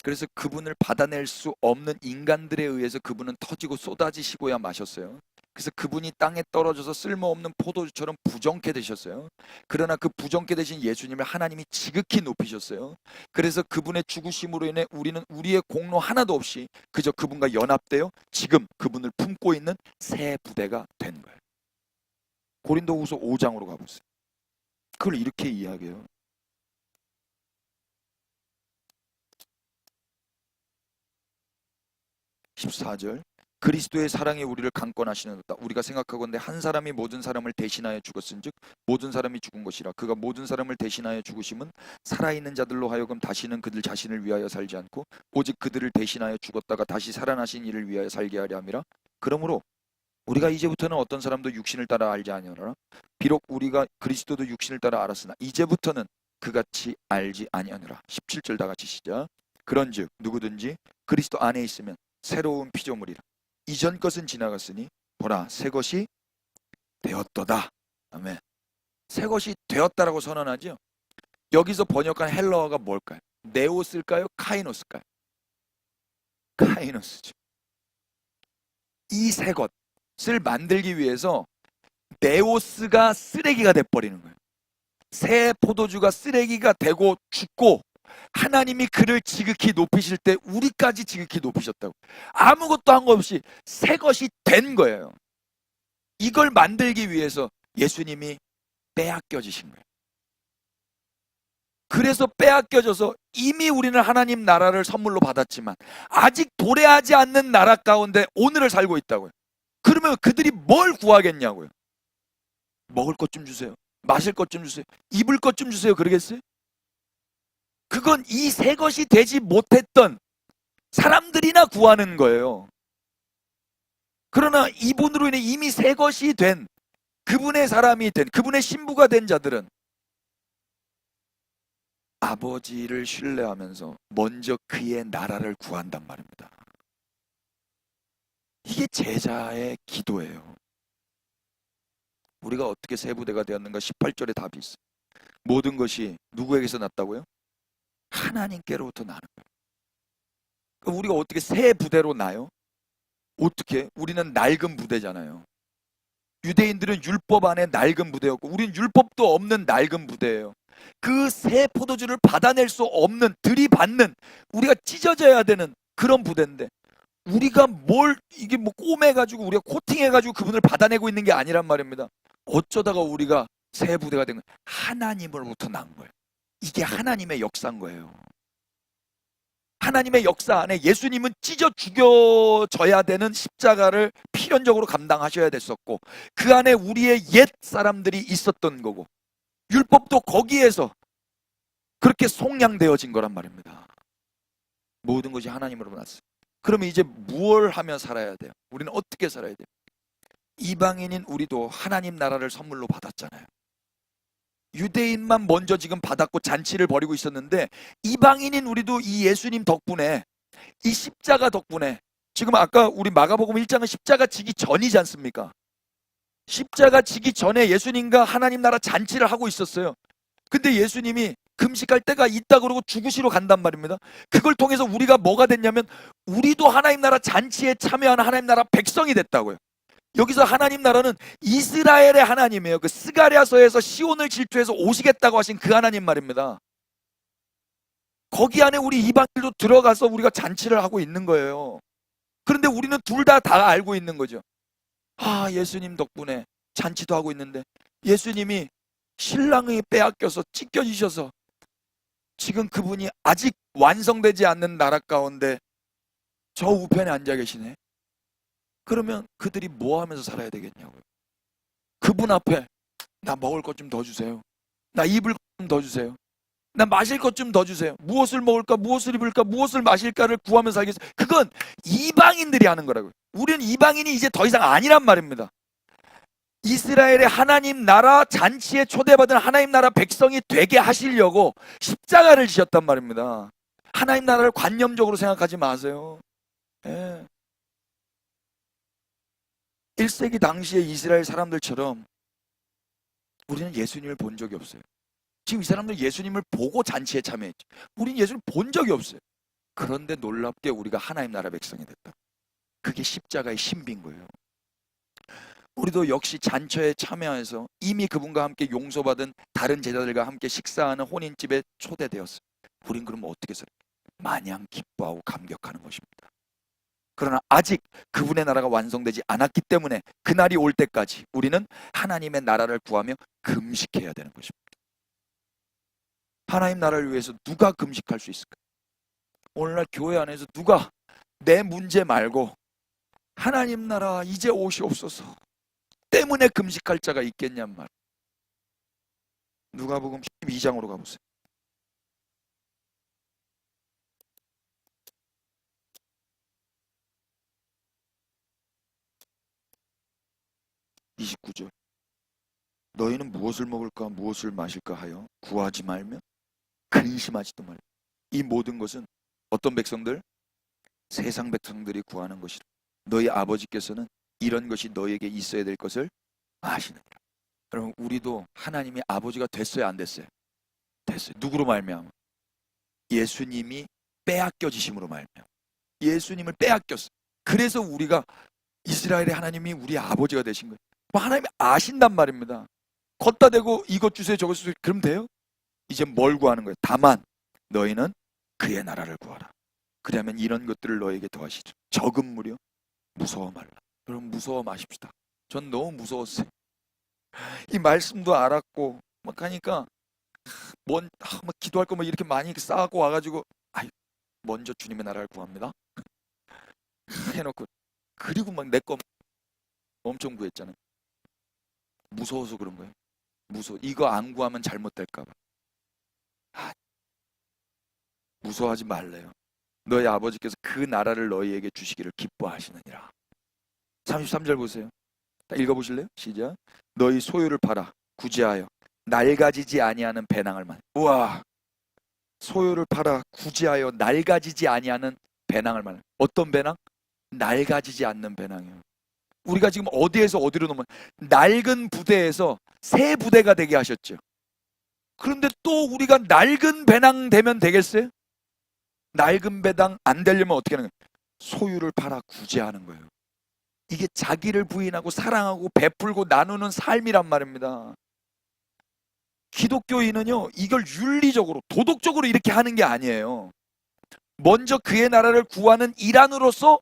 그래서 그분을 받아낼 수 없는 인간들에 의해서 그분은 터지고 쏟아지시고야 마셨어요. 그래서 그분이 땅에 떨어져서 쓸모없는 포도주처럼 부정케 되셨어요. 그러나 그 부정케 되신 예수님을 하나님이 지극히 높이셨어요. 그래서 그분의 죽으심으로 인해 우리는 우리의 공로 하나도 없이 그저 그분과 연합되어 지금 그분을 품고 있는 새 부대가 된 거예요. 고린도후서 5장으로 가보세요. 그걸 이렇게 이야기해요. 14절, 그리스도의 사랑이 우리를 강권하시는도다. 우리가 생각하건대 한 사람이 모든 사람을 대신하여 죽었은즉 모든 사람이 죽은 것이라. 그가 모든 사람을 대신하여 죽으심은 살아있는 자들로 하여금 다시는 그들 자신을 위하여 살지 않고 오직 그들을 대신하여 죽었다가 다시 살아나신 이를 위하여 살게 하려 함이라. 그러므로 우리가 이제부터는 어떤 사람도 육신을 따라 알지 아니하노라. 비록 우리가 그리스도도 육신을 따라 알았으나 이제부터는 그같이 알지 아니하노라. 17절 다 같이 시작. 그런즉 누구든지 그리스도 안에 있으면 새로운 피조물이라. 이전 것은 지나갔으니 보라 새 것이 되었도다. 아멘. 새 것이 되었다라고 선언하죠. 여기서 번역한 헬라어가 뭘까요? 네오스일까요? 카이노스일까요? 카이노스죠. 이 새 것을 만들기 위해서 네오스가 쓰레기가 돼버리는 거예요. 새 포도주가 쓰레기가 되고 죽고 하나님이 그를 지극히 높이실 때 우리까지 지극히 높이셨다고. 아무것도 한 것 없이 새 것이 된 거예요. 이걸 만들기 위해서 예수님이 빼앗겨지신 거예요. 그래서 빼앗겨져서 이미 우리는 하나님 나라를 선물로 받았지만 아직 도래하지 않는 나라 가운데 오늘을 살고 있다고요. 그러면 그들이 뭘 구하겠냐고요. 먹을 것 좀 주세요. 마실 것 좀 주세요. 입을 것 좀 주세요. 그러겠어요? 그건 이 새 것이 되지 못했던 사람들이나 구하는 거예요. 그러나 이분으로 인해 이미 새 것이 된 그분의 사람이 된 그분의 신부가 된 자들은 아버지를 신뢰하면서 먼저 그의 나라를 구한단 말입니다. 이게 제자의 기도예요. 우리가 어떻게 새 부대가 되었는가? 18절에 답이 있어요. 모든 것이 누구에게서 났다고요? 하나님께로부터 나는 거예요. 그럼 우리가 어떻게 새 부대로 나요? 어떻게? 우리는 낡은 부대잖아요. 유대인들은 율법 안에 낡은 부대였고 우리는 율법도 없는 낡은 부대예요. 그 새 포도주를 받아낼 수 없는, 들이받는, 우리가 찢어져야 되는 그런 부대인데 우리가 이게 뭐 꼬매가지고 우리가 코팅해가지고 그분을 받아내고 있는 게 아니란 말입니다. 어쩌다가 우리가 새 부대가 된 거예요? 하나님으로부터 난 거예요. 이게 하나님의 역사인 거예요. 하나님의 역사 안에 예수님은 찢어 죽여져야 되는 십자가를 필연적으로 감당하셔야 됐었고 그 안에 우리의 옛 사람들이 있었던 거고 율법도 거기에서 그렇게 속량되어진 거란 말입니다. 모든 것이 하나님으로 났어요. 그러면 이제 무엇을 하며 살아야 돼요? 우리는 어떻게 살아야 돼요? 이방인인 우리도 하나님 나라를 선물로 받았잖아요. 유대인만 먼저 지금 받았고 잔치를 벌이고 있었는데 이방인인 우리도 이 예수님 덕분에 이 십자가 덕분에 지금 아까 우리 마가복음 1장은 십자가 지기 전이지 않습니까? 십자가 지기 전에 예수님과 하나님 나라 잔치를 하고 있었어요. 근데 예수님이 금식할 때가 있다 그러고 죽으시러 간단 말입니다. 그걸 통해서 우리가 뭐가 됐냐면 우리도 하나님 나라 잔치에 참여하는 하나님 나라 백성이 됐다고요. 여기서 하나님 나라는 이스라엘의 하나님이에요. 그 스가랴서에서 시온을 질투해서 오시겠다고 하신 그 하나님 말입니다. 거기 안에 우리 이방인들도 들어가서 우리가 잔치를 하고 있는 거예요. 그런데 우리는 둘 다 알고 있는 거죠. 예수님 덕분에 잔치도 하고 있는데 예수님이 신랑이 빼앗겨서 찢겨지셔서 지금 그분이 아직 완성되지 않는 나라 가운데 저 우편에 앉아 계시네. 그러면 그들이 뭐 하면서 살아야 되겠냐고요. 그분 앞에 나 먹을 것 좀 더 주세요. 나 입을 것 좀 더 주세요. 나 마실 것 좀 더 주세요. 무엇을 먹을까, 무엇을 입을까, 무엇을 마실까를 구하면서 살겠어요. 그건 이방인들이 하는 거라고요. 우리는 이방인이 이제 더 이상 아니란 말입니다. 이스라엘의 하나님 나라 잔치에 초대받은 하나님 나라 백성이 되게 하시려고 십자가를 지셨단 말입니다. 하나님 나라를 관념적으로 생각하지 마세요. 1세기 당시의 이스라엘 사람들처럼 우리는 예수님을 본 적이 없어요. 지금 이 사람들 예수님을 보고 잔치에 참여했죠. 우린 예수를 본 적이 없어요. 그런데 놀랍게 우리가 하나님 나라 백성이 됐다. 그게 십자가의 신비인 거예요. 우리도 역시 잔치에 참여해서 이미 그분과 함께 용서받은 다른 제자들과 함께 식사하는 혼인집에 초대되었어요. 우린 그러면 어떻게 살아요? 마냥 기뻐하고 감격하는 것입니다. 그러나 아직 그분의 나라가 완성되지 않았기 때문에 그날이 올 때까지 우리는 하나님의 나라를 구하며 금식해야 되는 것입니다. 하나님 나라를 위해서 누가 금식할 수 있을까요? 오늘날 교회 안에서 누가 내 문제 말고 하나님 나라 이제 오시옵소서 때문에 금식할 자가 있겠냔 말. 누가복음 12장으로 가보세요. 29절. 너희는 무엇을 먹을까 무엇을 마실까 하여 구하지 말며 근심하지도 말라. 이 모든 것은 어떤 백성들? 세상 백성들이 구하는 것이라. 너희 아버지께서는 이런 것이 너희에게 있어야 될 것을 아시느니라. 여러분, 우리도 하나님이 아버지가 됐어요, 안 됐어요? 됐어요. 누구로 말미암아? 예수님이 빼앗겨지심으로 말미암아. 예수님을 빼앗겼어. 그래서 우리가 이스라엘의 하나님이 우리 아버지가 되신 거예요. 하나님이 아신단 말입니다. 걷다 대고 이것 주세요 저것 주세요 그럼 돼요? 이제 뭘 구하는 거예요? 다만 너희는 그의 나라를 구하라. 그러면 이런 것들을 너에게 더하시죠. 적은 무려 무서워 말라. 여러분, 무서워 마십시다. 전 너무 무서웠어요. 이 말씀도 알았고 막 하니까 막 기도할 거 뭐 이렇게 많이 쌓고 와가지고 먼저 주님의 나라를 구합니다 해놓고 그리고 막 내 거 엄청 구했잖아요. 무서워서 그런 거예요. 무서워. 이거 안 구하면 잘못될까 봐. 무서워하지 말래요. 너희 아버지께서 그 나라를 너희에게 주시기를 기뻐하시느니라. 33절 보세요. 읽어보실래요? 시작. 너희 소유를 팔아 구제하여 낡아지지 아니하는 배낭을 만. 우와. 소유를 팔아 구제하여 낡아지지 아니하는 배낭을 만. 어떤 배낭? 낡아지지 않는 배낭이에요. 우리가 지금 어디에서 어디로 넘어? 낡은 부대에서 새 부대가 되게 하셨죠. 그런데 또 우리가 낡은 배낭 되면 되겠어요? 낡은 배낭 안 되려면 어떻게 하는 거예요? 소유를 팔아 구제하는 거예요. 이게 자기를 부인하고 사랑하고 베풀고 나누는 삶이란 말입니다. 기독교인은요, 이걸 윤리적으로 도덕적으로 이렇게 하는 게 아니에요. 먼저 그의 나라를 구하는 일환으로서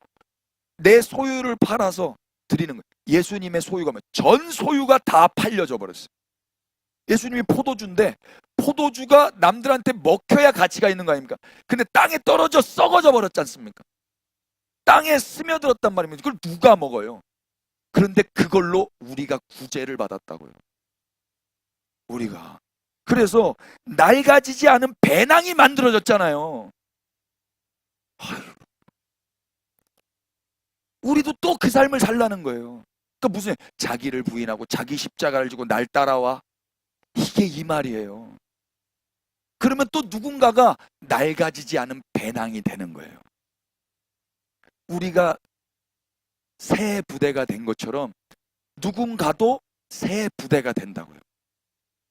내 소유를 팔아서 드리는 거예요. 예수님의 소유가 전 소유가 다 팔려져 버렸어요. 예수님이 포도주인데 포도주가 남들한테 먹혀야 가치가 있는 거 아닙니까? 근데 땅에 떨어져 썩어져 버렸지 않습니까? 땅에 스며들었단 말입니다. 그걸 누가 먹어요? 그런데 그걸로 우리가 구제를 받았다고요. 우리가. 그래서 낡아지지 않은 배낭이 만들어졌잖아요. 우리도 또 그 삶을 살라는 거예요. 그러니까 무슨 자기를 부인하고 자기 십자가를 지고 날 따라와. 이게 이 말이에요. 그러면 또 누군가가 낡아지지 않은 배낭이 되는 거예요. 우리가 새 부대가 된 것처럼 누군가도 새 부대가 된다고요.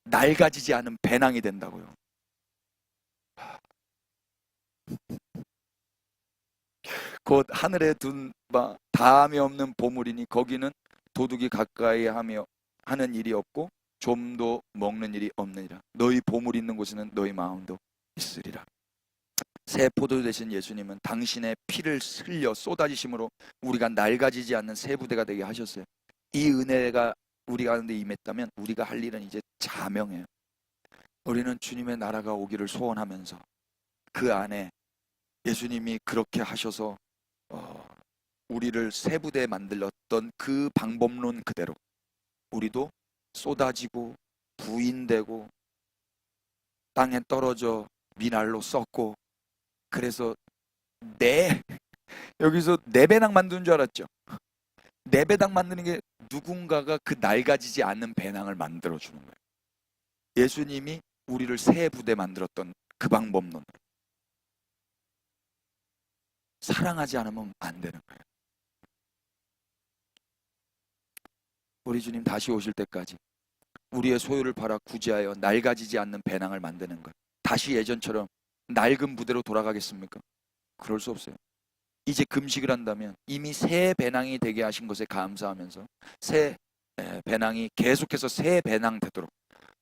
낡아지지 않은 배낭이 된다고요. 곧 하늘에 둔 바 다함이 없는 보물이니 거기는 도둑이 가까이 하며 하는 일이 없고 좀도 먹는 일이 없느니라. 너희 보물 있는 곳에는 너희 마음도 있으리라. 새 포도주 되신 예수님은 당신의 피를 흘려 쏟아지심으로 우리가 낡아지지 않는 새 부대가 되게 하셨어요. 이 은혜가 우리 가운데 임했다면 우리가 할 일은 이제 자명해요. 우리는 주님의 나라가 오기를 소원하면서 그 안에 예수님이 그렇게 하셔서 우리를 새 부대에 만들었던 그 방법론 그대로 우리도 쏟아지고 부인되고 땅에 떨어져 미날로 썩고 그래서 여기서 내 배낭 만드는 줄 알았죠. 내 배낭 만드는 게 누군가가 그 낡아지지 않는 배낭을 만들어주는 거예요. 예수님이 우리를 새 부대 만들었던 그 방법론으로 사랑하지 않으면 안 되는 거예요. 우리 주님 다시 오실 때까지 우리의 소유를 팔아 구제하여 낡아지지 않는 배낭을 만드는 것. 다시 예전처럼 낡은 부대로 돌아가겠습니까? 그럴 수 없어요. 이제 금식을 한다면 이미 새 배낭이 되게 하신 것에 감사하면서 새 배낭이 계속해서 새 배낭 되도록,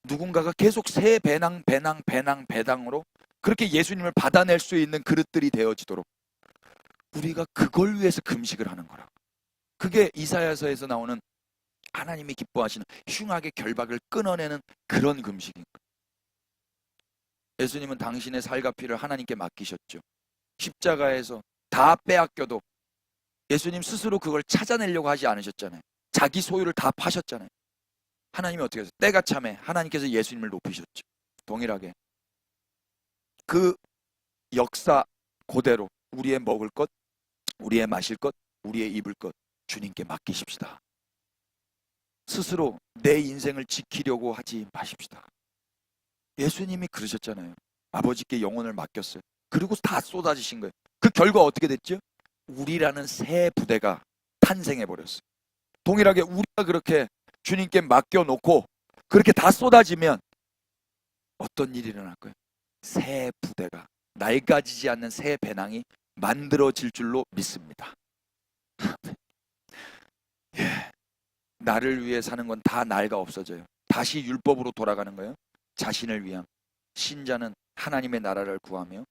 누군가가 계속 새 배낭으로 그렇게 예수님을 받아낼 수 있는 그릇들이 되어지도록 우리가 그걸 위해서 금식을 하는 거라고. 그게 이사야서에서 나오는 하나님이 기뻐하시는 흉악의 결박을 끊어내는 그런 금식인 거예요. 예수님은 당신의 살과 피를 하나님께 맡기셨죠. 십자가에서 다 빼앗겨도 예수님 스스로 그걸 찾아내려고 하지 않으셨잖아요. 자기 소유를 다 파셨잖아요. 하나님이 어떻게 하셨어요? 때가 참에 하나님께서 예수님을 높이셨죠. 동일하게 그 역사 그대로 우리의 먹을 것, 우리의 마실 것, 우리의 입을 것 주님께 맡기십시다. 스스로 내 인생을 지키려고 하지 마십시다. 예수님이 그러셨잖아요. 아버지께 영혼을 맡겼어요. 그리고 다 쏟아지신 거예요. 그 결과 어떻게 됐죠? 우리라는 새 부대가 탄생해 버렸어요. 동일하게 우리가 그렇게 주님께 맡겨놓고 그렇게 다 쏟아지면 어떤 일이 일어날 거예요? 새 부대가, 낡아지지 않는 새 배낭이 만들어질 줄로 믿습니다. 예, 나를 위해 사는 건 다 낡아 없어져요. 다시 율법으로 돌아가는 거예요. 자신을 위한, 신자는 하나님의 나라를 구하며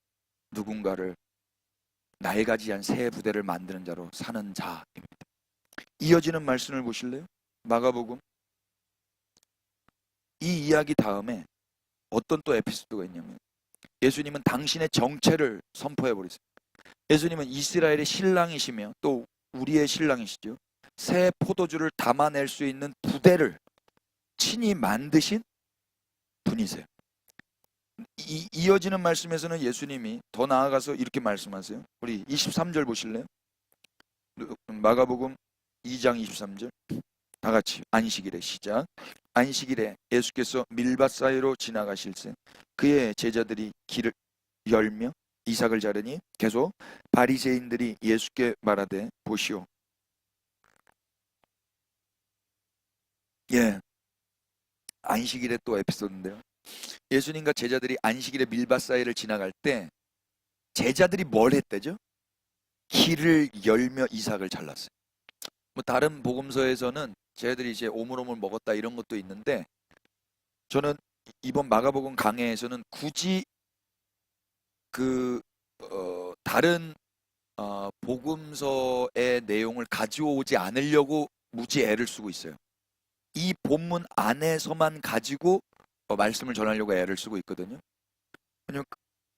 누군가를 낡아지지 않은 새 부대를 만드는 자로 사는 자입니다. 이어지는 말씀을 보실래요? 마가복음 이 이야기 다음에 어떤 또 에피소드가 있냐면, 예수님은 당신의 정체를 선포해 버리세요. 예수님은 이스라엘의 신랑이시며 또 우리의 신랑이시죠. 새 포도주를 담아낼 수 있는 부대를 친히 만드신 분이세요. 이어지는 말씀에서는 예수님이 더 나아가서 이렇게 말씀하세요. 우리 23절 보실래요? 마가복음 2장 23절 다 같이 안식일에 시작. 안식일에 예수께서 밀밭 사이로 지나가실세 그의 제자들이 길을 열며 이삭을 자르니 계속 바리새인들이 예수께 말하되 보시오. 예, 안식일에 또 에피소드인데요. 예수님과 제자들이 안식일에 밀밭 사이를 지나갈 때 제자들이 뭘 했대죠? 길을 열며 이삭을 잘랐어요. 뭐 다른 복음서에서는 제자들이 이제 오물오물 먹었다 이런 것도 있는데, 저는 이번 마가복음 강해에서는 굳이 다른 복음서의 내용을 가져오지 않으려고 무지 애를 쓰고 있어요. 이 본문 안에서만 가지고 말씀을 전하려고 애를 쓰고 있거든요. 왜냐면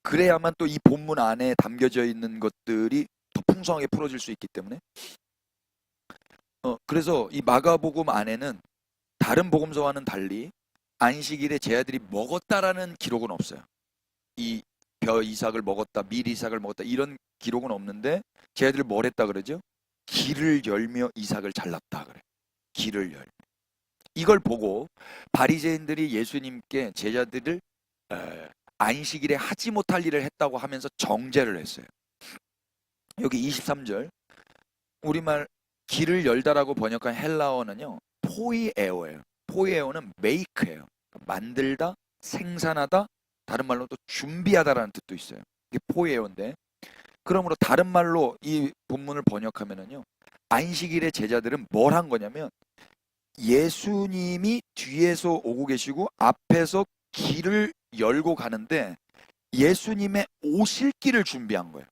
그래야만 또 이 본문 안에 담겨져 있는 것들이 더 풍성하게 풀어질 수 있기 때문에. 그래서 이 마가복음 안에는 다른 복음서와는 달리 안식일에 제자들이 먹었다라는 기록은 없어요. 이 벼 이삭을 먹었다, 밀 이삭을 먹었다 이런 기록은 없는데, 제자들이 뭘 했다 그러죠? 길을 열며 이삭을 잘랐다 그래요. 길을 열며. 이걸 보고 바리새인들이 예수님께 제자들을 안식일에 하지 못할 일을 했다고 하면서 정죄를 했어요. 여기 23절 우리말 길을 열다라고 번역한 헬라어는요 포이에오예요. 포이에오는 메이크예요. 만들다, 생산하다, 다른 말로 또 준비하다라는 뜻도 있어요. 이게 포이에오인데, 그러므로 다른 말로 이 본문을 번역하면은요, 안식일의 제자들은 뭘 한 거냐면 예수님이 뒤에서 오고 계시고 앞에서 길을 열고 가는데 예수님의 오실 길을 준비한 거예요.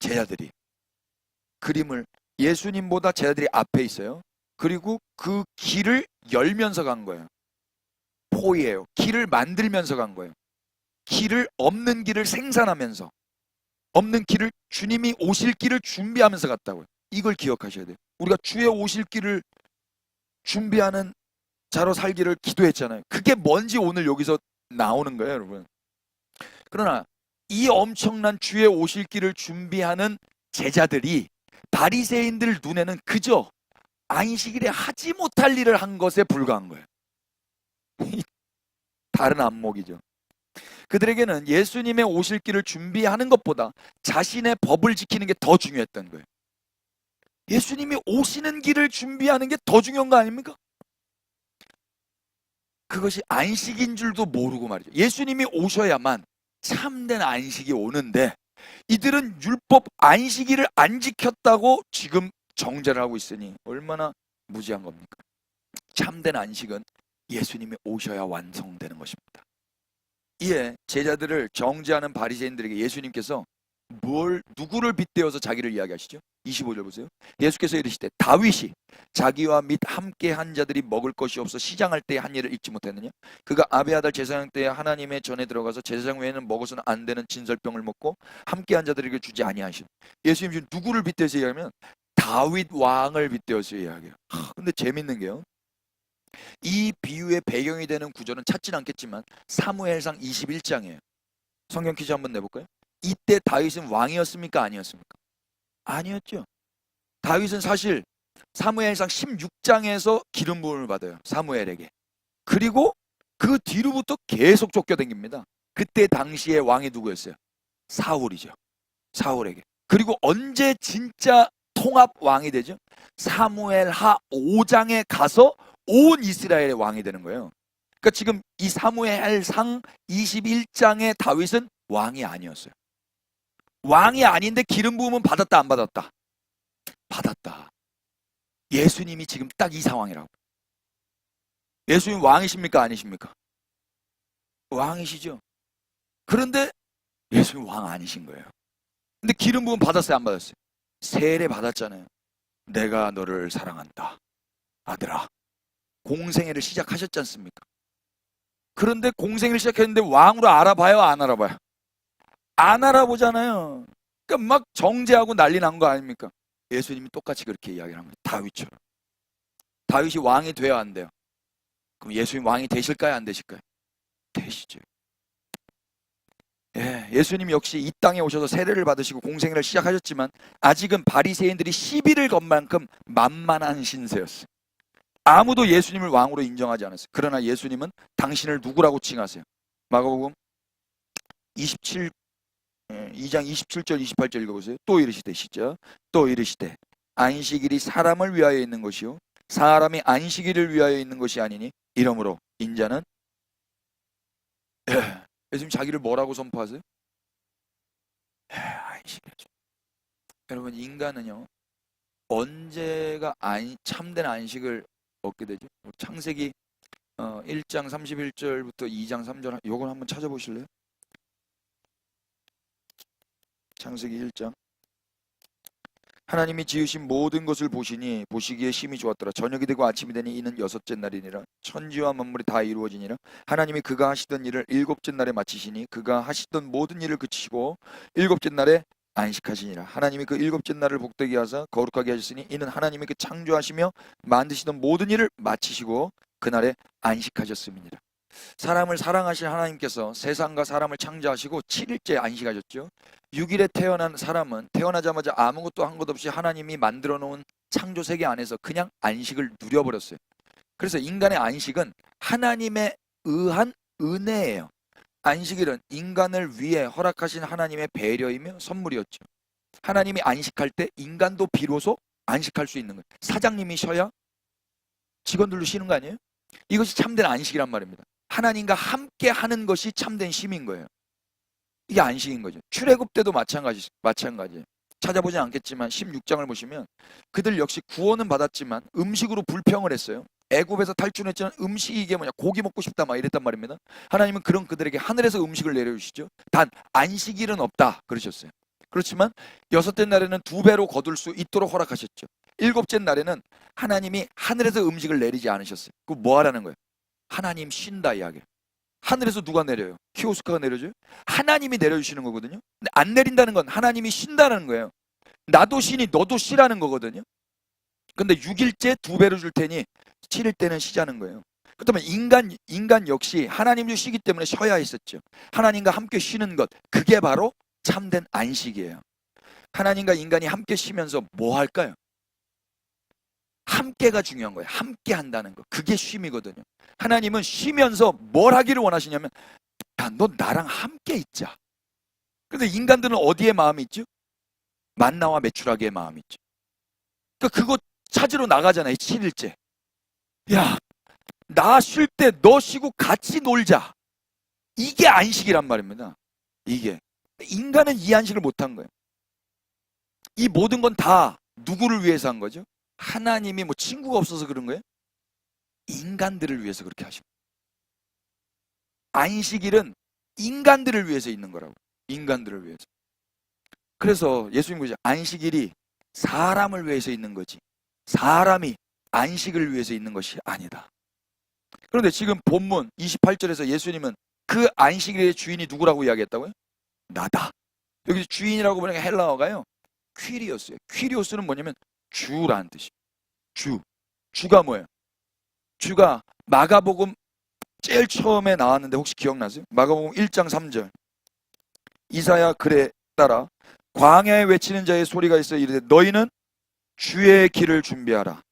제자들이 그림을, 예수님보다 제자들이 앞에 있어요. 그리고 그 길을 열면서 간 거예요. 포이에요. 길을 만들면서 간 거예요. 길을, 없는 길을 생산하면서, 없는 길을, 주님이 오실 길을 준비하면서 갔다고요. 이걸 기억하셔야 돼요. 우리가 주의 오실 길을 준비하는 자로 살기를 기도했잖아요. 그게 뭔지 오늘 여기서 나오는 거예요, 여러분. 그러나 이 엄청난 주의 오실 길을 준비하는 제자들이 바리새인들 눈에는 그저 안식일에 하지 못할 일을 한 것에 불과한 거예요. 다른 안목이죠. 그들에게는 예수님의 오실 길을 준비하는 것보다 자신의 법을 지키는 게 더 중요했던 거예요. 예수님이 오시는 길을 준비하는 게 더 중요한 거 아닙니까? 그것이 안식인 줄도 모르고 말이죠. 예수님이 오셔야만 참된 안식이 오는데 이들은 율법 안식일을 안 지켰다고 지금 정죄를 하고 있으니 얼마나 무지한 겁니까? 참된 안식은 예수님이 오셔야 완성되는 것입니다. 이에 제자들을 정죄하는 바리새인들에게 예수님께서 누구를 빗대어서 자기를 이야기하시죠? 25절 보세요. 예수께서 이르시되 다윗이 자기와 및 함께 한 자들이 먹을 것이 없어 시장할 때에 한 일을 잊지 못했느냐? 그가 아비아달 제사장 때에 하나님의 전에 들어가서 제사장 외에는 먹어서는 안 되는 진설병을 먹고 함께 한 자들에게 주지 아니하신. 예수님 지금 누구를 빗대어서 이야기하면 다윗 왕을 빗대어서 이야기해요. 근데 재밌는 게요. 이 비유의 배경이 되는 구절은 찾진 않겠지만 사무엘상 21장이에요. 성경 퀴즈 한번 내볼까요? 이때 다윗은 왕이었습니까? 아니었습니까? 아니었죠. 다윗은 사실 사무엘상 16장에서 기름 부음을 받아요. 사무엘에게. 그리고 그 뒤로부터 계속 쫓겨다닙니다. 그때 당시에 왕이 누구였어요? 사울이죠. 사울에게. 그리고 언제 진짜 통합 왕이 되죠? 사무엘하 5장에 가서 온 이스라엘의 왕이 되는 거예요. 그러니까 지금 이 사무엘상 21장의 다윗은 왕이 아니었어요. 왕이 아닌데 기름 부음은 받았다 안 받았다? 받았다. 예수님이 지금 딱 이 상황이라고. 예수님 왕이십니까 아니십니까? 왕이시죠. 그런데 예수님 왕 아니신 거예요. 근데 기름 부음 받았어요 안 받았어요? 세례 받았잖아요. 내가 너를 사랑한다 아들아. 공생애를 시작하셨지 않습니까? 그런데 공생애를 시작했는데 왕으로 알아봐요 안 알아봐요? 안 알아보잖아요. 그러니까 막 정죄하고 난리 난 거 아닙니까? 예수님이 똑같이 그렇게 이야기를 합니다. 다윗처럼. 다윗이 왕이 돼야 안 돼요? 그럼 예수님 왕이 되실까요 안 되실까요? 되시죠. 예수님 역시 이 땅에 오셔서 세례를 받으시고 공생애를 시작하셨지만 아직은 바리새인들이 시비를 건 만큼 만만한 신세였어요. 아무도 예수님을 왕으로 인정하지 않았어요. 그러나 예수님은 당신을 누구라고 칭하세요? 마가복음 2장 27절 28절 읽어보세요. 또 이르시되 시작. 또 이르시되 안식일이 사람을 위하여 있는 것이요 사람이 안식일을 위하여 있는 것이 아니니 이러므로 인자는 예수님 자기를 뭐라고 선포하세요? 안식일이죠. 여러분 인간은요 언제가 참된 안식을 얻게 되죠? 창세기 1장 31절부터 2장 3절 요건 한번 찾아보실래요? 창세기 1장. 하나님이 지으신 모든 것을 보시니 보시기에 심히 좋았더라. 저녁이 되고 아침이 되니 이는 여섯째 날이니라. 천지와 만물이 다 이루어지니라. 하나님이 그가 하시던 일을 일곱째 날에 마치시니 그가 하시던 모든 일을 그치시고 일곱째 날에 안식하시니라. 하나님이 그 일곱째 날을 복되게 하사 거룩하게 하셨으니 이는 하나님이 그 창조하시며 만드시던 모든 일을 마치시고 그날에 안식하셨음이니라. 사람을 사랑하신 하나님께서 세상과 사람을 창조하시고 7일째 안식하셨죠. 6일에 태어난 사람은 태어나자마자 아무것도 한 것 없이 하나님이 만들어 놓은 창조 세계 안에서 그냥 안식을 누려버렸어요. 그래서 인간의 안식은 하나님에 의한 은혜예요. 안식일은 인간을 위해 허락하신 하나님의 배려이며 선물이었죠. 하나님이 안식할 때 인간도 비로소 안식할 수 있는 거예요. 사장님이 쉬어야 직원들도 쉬는 거 아니에요? 이것이 참된 안식이란 말입니다. 하나님과 함께 하는 것이 참된 쉼인 거예요. 이게 안식인 거죠. 출애굽 때도 마찬가지예요. 찾아보진 않겠지만 16장을 보시면 그들 역시 구원은 받았지만 음식으로 불평을 했어요. 애굽에서 탈출했지만 음식이 이게 뭐냐 고기 먹고 싶다 막 이랬단 말입니다. 하나님은 그런 그들에게 하늘에서 음식을 내려주시죠. 단 안식일은 없다 그러셨어요. 그렇지만 여섯째 날에는 2배로 거둘 수 있도록 허락하셨죠. 일곱째 날에는 하나님이 하늘에서 음식을 내리지 않으셨어요. 그거 뭐 하라는 거예요? 하나님 쉰다 이야기예요. 하늘에서 누가 내려요? 키오스카가 내려줘요? 하나님이 내려주시는 거거든요. 근데 안 내린다는 건 하나님이 쉰다는 거예요. 나도 쉬니 너도 쉬라는 거거든요. 근데 6일째 2배로 줄 테니 7일 때는 쉬자는 거예요. 그렇다면 인간 역시 하나님도 쉬기 때문에 쉬어야 했었죠. 하나님과 함께 쉬는 것, 그게 바로 참된 안식이에요. 하나님과 인간이 함께 쉬면서 뭐 할까요? 함께가 중요한 거예요. 함께 한다는 거. 그게 쉼이거든요. 하나님은 쉬면서 뭘 하기를 원하시냐면 야, 너 나랑 함께 있자. 근데 인간들은 어디에 마음이 있죠? 만나와 메추라기에 마음이 있죠. 그러니까 그거 찾으러 나가잖아요. 7일째. 야, 나 쉴 때 너 쉬고 같이 놀자. 이게 안식이란 말입니다. 이게. 인간은 이 안식을 못한 거예요. 이 모든 건 다 누구를 위해서 한 거죠? 하나님이 뭐 친구가 없어서 그런 거예요? 인간들을 위해서 그렇게 하신 거예요. 안식일은 인간들을 위해서 있는 거라고. 인간들을 위해서. 그래서 예수님 그러죠. 안식일이 사람을 위해서 있는 거지. 사람이 안식을 위해서 있는 것이 아니다. 그런데 지금 본문 28절에서 예수님은 그 안식일의 주인이 누구라고 이야기했다고요? 나다. 여기 주인이라고 보니까 헬라어가요. 퀴리오스예요. 퀴리오스는 뭐냐면 주라는 뜻이에요. 주. 주가 뭐예요? 주가 마가복음 제일 처음에 나왔는데 혹시 기억나세요? 마가복음 1장 3절. 이사야 글에 따라 광야에 외치는 자의 소리가 있어 이르되 너희는 주의 길을 준비하라.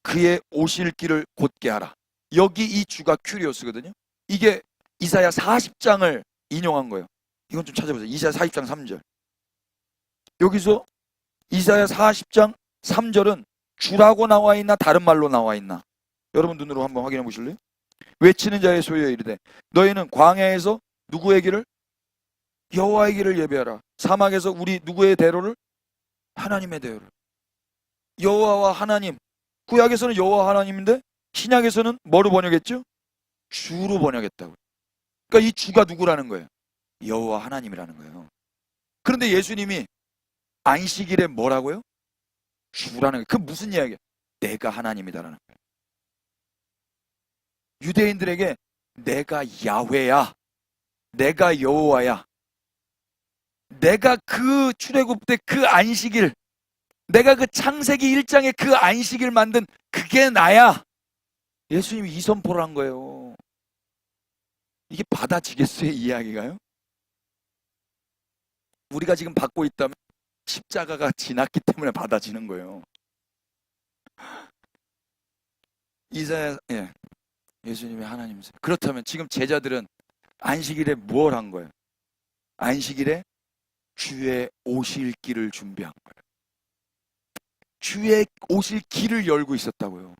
그의 오실 길을 곧게 하라. 여기 이 주가 큐리오스거든요. 이게 이사야 40장을 인용한 거예요. 이건 좀 찾아보세요. 이사야 40장 3절. 여기서 이사야 40장 3절은 주라고 나와 있나 다른 말로 나와 있나? 여러분 눈으로 한번 확인해 보실래요? 외치는 자의 소리에 이르되 너희는 광야에서 누구의 길을? 여호와의 길을 예배하라. 사막에서 우리 누구의 대로를? 하나님의 대로를. 여호와와 하나님. 구약에서는 여호와 하나님인데 신약에서는 뭐로 번역했죠? 주로 번역했다고요. 그러니까 이 주가 누구라는 거예요? 여호와 하나님이라는 거예요. 그런데 예수님이 안식일에 뭐라고요? 주라는 거예요. 그 무슨 이야기예요? 내가 하나님이다라는 거예요. 유대인들에게 내가 야훼야. 내가 여호와야. 내가 그 출애굽 때 그 안식일, 내가 그 창세기 1장에 그 안식일 만든 그게 나야. 예수님이 이 선포를 한 거예요. 이게 받아지겠어요, 이 이야기가요? 우리가 지금 받고 있다면 십자가가 지났기 때문에 받아지는 거예요. 이사야, 예수님이 하나님이세요. 그렇다면 지금 제자들은 안식일에 뭘 한 거예요? 안식일에 주의 오실 길을 준비한 거예요. 주의 오실 길을 열고 있었다고요.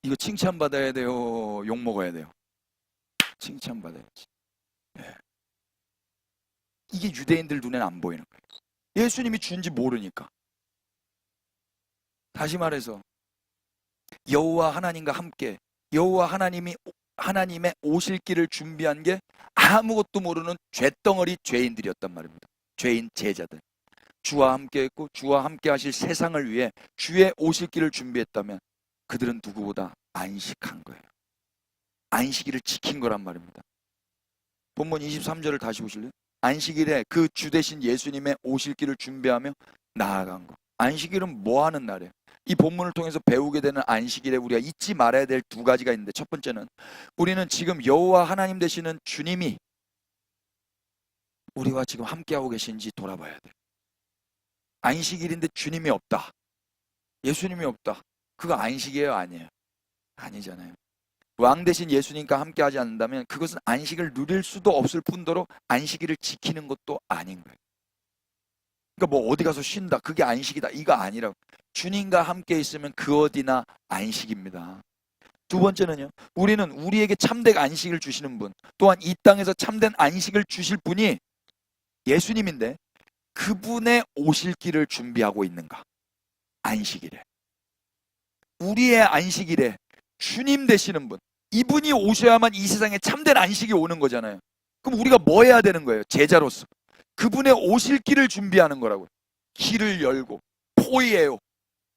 이거 칭찬받아야 돼요? 욕 먹어야 돼요? 칭찬받아야지. 네. 이게 유대인들 눈에는 안 보이는 거예요. 예수님이 주인지 모르니까. 다시 말해서 여호와 하나님과 함께 여호와 하나님의 오실 길을 준비한 게 아무것도 모르는 쇳덩어리 죄인들이었단 말입니다. 죄인 제자들. 주와 함께 했고 주와 함께 하실 세상을 위해 주의 오실 길을 준비했다면 그들은 누구보다 안식한 거예요. 안식일을 지킨 거란 말입니다. 본문 23절을 다시 보실래요? 안식일에 그 주 대신 예수님의 오실 길을 준비하며 나아간 거. 안식일은 뭐 하는 날이에요? 이 본문을 통해서 배우게 되는 안식일에 우리가 잊지 말아야 될 두 가지가 있는데 첫 번째는 우리는 지금 여호와 하나님 되시는 주님이 우리와 지금 함께하고 계신지 돌아봐야 돼요. 안식일인데 주님이 없다. 예수님이 없다. 그거 안식이에요? 아니에요? 아니잖아요. 왕 대신 예수님과 함께하지 않는다면 그것은 안식을 누릴 수도 없을 뿐더러 안식일을 지키는 것도 아닌 거예요. 그러니까 뭐 어디 가서 쉰다. 그게 안식이다. 이거 아니라고. 주님과 함께 있으면 그 어디나 안식입니다. 두 번째는요. 우리는 우리에게 참된 안식을 주시는 분, 또한 이 땅에서 참된 안식을 주실 분이 예수님인데 그분의 오실 길을 준비하고 있는가? 안식일에. 우리의 안식일에 주님 되시는 분, 이분이 오셔야만 이 세상에 참된 안식이 오는 거잖아요. 그럼 우리가 뭐 해야 되는 거예요? 제자로서. 그분의 오실 길을 준비하는 거라고요. 길을 열고 포위해요.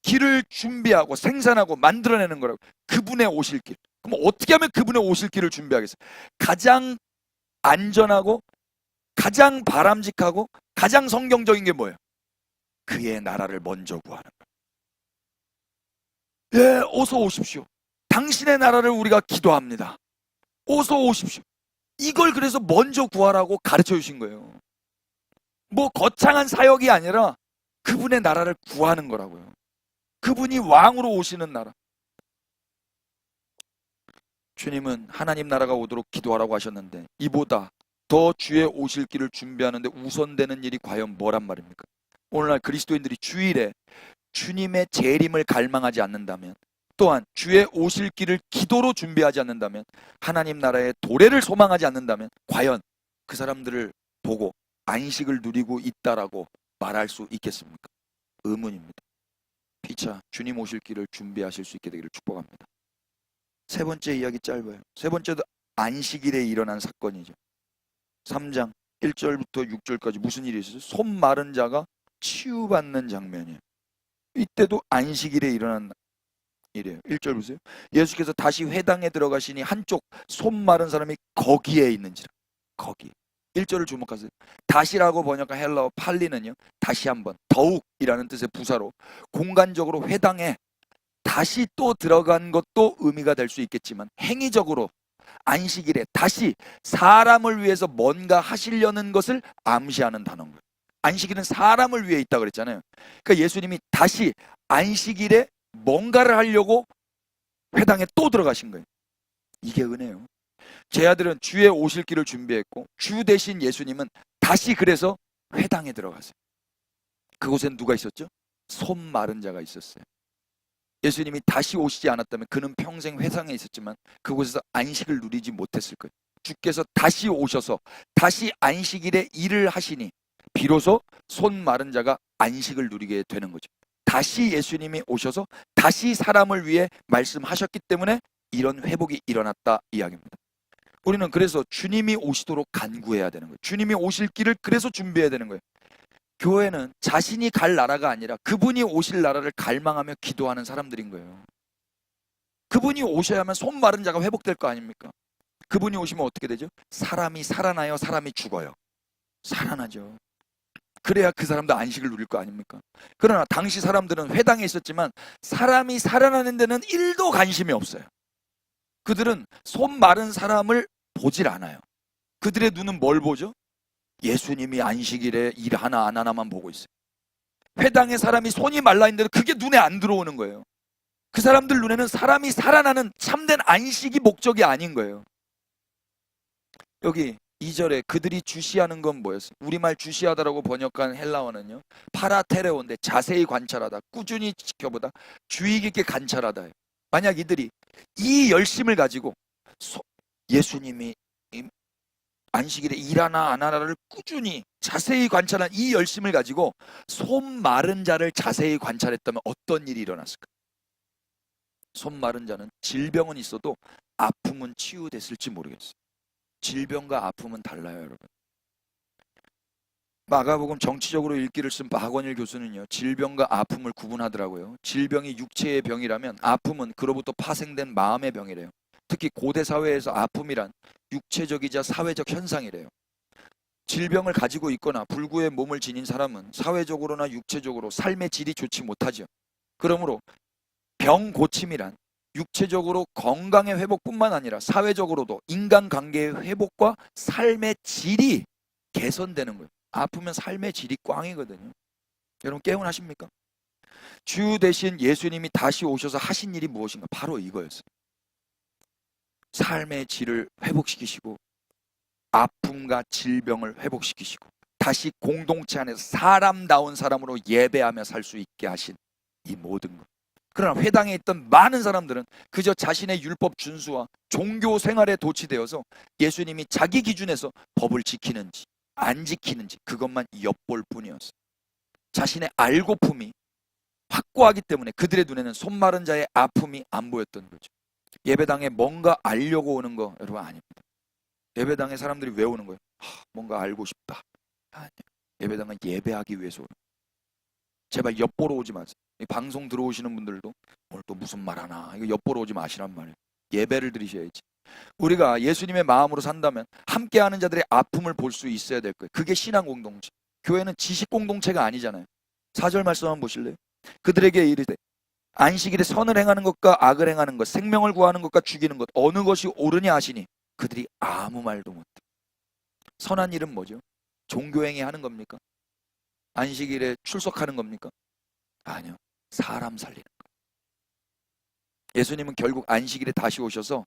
길을 준비하고 생산하고 만들어내는 거라고. 그분의 오실 길. 그럼 어떻게 하면 그분의 오실 길을 준비하겠어요? 가장 안전하고 가장 바람직하고 가장 성경적인 게 뭐예요? 그의 나라를 먼저 구하는 거예요. 예, 어서 오십시오. 당신의 나라를 우리가 기도합니다. 어서 오십시오. 이걸 그래서 먼저 구하라고 가르쳐 주신 거예요. 뭐 거창한 사역이 아니라 그분의 나라를 구하는 거라고요. 그분이 왕으로 오시는 나라. 주님은 하나님 나라가 오도록 기도하라고 하셨는데 이보다 더 주의 오실 길을 준비하는데 우선되는 일이 과연 뭐란 말입니까? 오늘날 그리스도인들이 주일에 주님의 재림을 갈망하지 않는다면 또한 주의 오실 길을 기도로 준비하지 않는다면, 하나님 나라의 도래를 소망하지 않는다면 과연 그 사람들을 보고 안식을 누리고 있다라고 말할 수 있겠습니까? 의문입니다. 피차 주님 오실 길을 준비하실 수 있게 되기를 축복합니다. 세 번째 이야기 짧아요. 세 번째도 안식일에 일어난 사건이죠. 3장 1절부터 6절까지 무슨 일이 있었어요? 손 마른 자가 치유받는 장면이에요. 이때도 안식일에 일어난 일이에요. 1절 보세요. 예수께서 다시 회당에 들어가시니 한쪽 손 마른 사람이 거기에 있는지라. 거기. 1절을 주목하세요. 다시라고 번역한 헬라어 팔리는요, 다시 한번, 더욱이라는 뜻의 부사로 공간적으로 회당에 다시 또 들어간 것도 의미가 될 수 있겠지만, 행위적으로 안식일에 다시 사람을 위해서 뭔가 하시려는 것을 암시하는 단어인 거예요. 안식일은 사람을 위해 있다 그랬잖아요. 그러니까 예수님이 다시 안식일에 뭔가를 하려고 회당에 또 들어가신 거예요. 이게 은혜예요. 제 아들은 주의 오실 길을 준비했고, 주 대신 예수님은 다시 그래서 회당에 들어가세요. 그곳엔 누가 있었죠? 손 마른 자가 있었어요. 예수님이 다시 오시지 않았다면 그는 평생 회상에 있었지만 그곳에서 안식을 누리지 못했을 거예요. 주께서 다시 오셔서 다시 안식일에 일을 하시니 비로소 손 마른 자가 안식을 누리게 되는 거죠. 다시 예수님이 오셔서 다시 사람을 위해 말씀하셨기 때문에 이런 회복이 일어났다 이야기입니다. 우리는 그래서 주님이 오시도록 간구해야 되는 거예요. 주님이 오실 길을 그래서 준비해야 되는 거예요. 교회는 자신이 갈 나라가 아니라 그분이 오실 나라를 갈망하며 기도하는 사람들인 거예요. 그분이 오셔야만 손 마른 자가 회복될 거 아닙니까? 그분이 오시면 어떻게 되죠? 사람이 살아나요? 사람이 죽어요? 살아나죠. 그래야 그 사람도 안식을 누릴 거 아닙니까? 그러나 당시 사람들은 회당에 있었지만 사람이 살아나는 데는 1도 관심이 없어요. 그들은 손 마른 사람을 보질 않아요. 그들의 눈은 뭘 보죠? 예수님이 안식일에 일 하나 안 하나만 보고 있어요. 회당에 사람이 손이 말라 있는데도 그게 눈에 안 들어오는 거예요. 그 사람들 눈에는 사람이 살아나는 참된 안식이 목적이 아닌 거예요. 여기 2절에 그들이 주시하는 건 뭐였어요? 우리말 주시하다라고 번역한 헬라어는요, 파라테레오인데 자세히 관찰하다, 꾸준히 지켜보다, 주의 깊게 관찰하다. 만약 이들이 이 열심을 가지고 예수님이 안식일에 일하나 안 하나를 꾸준히 자세히 관찰한 이 열심을 가지고 손 마른 자를 자세히 관찰했다면 어떤 일이 일어났을까? 손 마른 자는 질병은 있어도 아픔은 치유됐을지 모르겠어요. 질병과 아픔은 달라요, 여러분. 마가복음 정치적으로 읽기를 쓴 박원일 교수는요, 질병과 아픔을 구분하더라고요. 질병이 육체의 병이라면 아픔은 그로부터 파생된 마음의 병이래요. 특히 고대 사회에서 아픔이란 육체적이자 사회적 현상이래요. 질병을 가지고 있거나 불구의 몸을 지닌 사람은 사회적으로나 육체적으로 삶의 질이 좋지 못하죠. 그러므로 병 고침이란 육체적으로 건강의 회복뿐만 아니라 사회적으로도 인간관계의 회복과 삶의 질이 개선되는 거예요. 아프면 삶의 질이 꽝이거든요. 여러분 깨어나십니까? 주 대신 예수님이 다시 오셔서 하신 일이 무엇인가? 바로 이거였어요. 삶의 질을 회복시키시고 아픔과 질병을 회복시키시고 다시 공동체 안에서 사람다운 사람으로 예배하며 살 수 있게 하신 이 모든 것. 그러나 회당에 있던 많은 사람들은 그저 자신의 율법 준수와 종교 생활에 도취되어서 예수님이 자기 기준에서 법을 지키는지 안 지키는지 그것만 엿볼 뿐이었어요. 자신의 알고품이 확고하기 때문에 그들의 눈에는 손 마른 자의 아픔이 안 보였던 거죠. 예배당에 뭔가 알려고 오는 거 여러분 아닙니다. 예배당에 사람들이 왜 오는 거예요? 뭔가 알고 싶다. 아니요. 예배당은 예배하기 위해서 오는 거예요. 제발 엿보러 오지 마세요. 방송 들어오시는 분들도 오늘 또 무슨 말 하나 이거 엿보러 오지 마시란 말이에요. 예배를 드리셔야지. 우리가 예수님의 마음으로 산다면 함께하는 자들의 아픔을 볼 수 있어야 될 거예요. 그게 신앙 공동체. 교회는 지식 공동체가 아니잖아요. 4절 말씀 한번 보실래요? 그들에게 이르되 안식일에 선을 행하는 것과 악을 행하는 것, 생명을 구하는 것과 죽이는 것 어느 것이 옳으냐 하시니 그들이 아무 말도 못해. 선한 일은 뭐죠? 종교행위 하는 겁니까? 안식일에 출석하는 겁니까? 아니요. 사람 살리는 거. 예수님은 결국 안식일에 다시 오셔서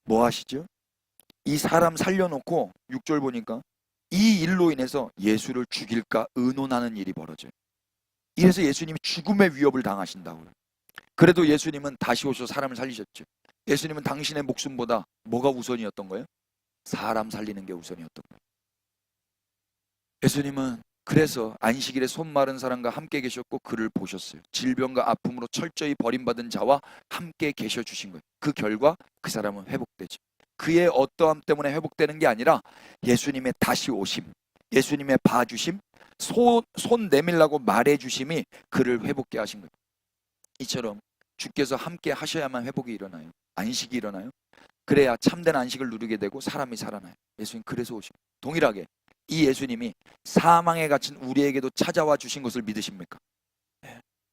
뭐 하시죠? 이 사람 살려놓고 6절 보니까 이 일로 인해서 예수를 죽일까 의논하는 일이 벌어져요. 이래서 예수님이 죽음의 위협을 당하신다고요. 그래도 예수님은 다시 오셔서 사람을 살리셨죠. 예수님은 당신의 목숨보다 뭐가 우선이었던 거예요? 사람 살리는 게 우선이었던 거예요. 예수님은 그래서 안식일에 손 마른 사람과 함께 계셨고 그를 보셨어요. 질병과 아픔으로 철저히 버림받은 자와 함께 계셔 주신 거예요. 그 결과 그 사람은 회복되죠. 그의 어떠함 때문에 회복되는 게 아니라 예수님의 다시 오심, 예수님의 봐주심, 손 내밀라고 말해주심이 그를 회복케 하신 거예요. 이처럼 주께서 함께 하셔야만 회복이 일어나요. 안식이 일어나요. 그래야 참된 안식을 누리게 되고 사람이 살아나요. 예수님 그래서 오신 거예요. 동일하게 이 예수님이 사망에 갇힌 우리에게도 찾아와 주신 것을 믿으십니까?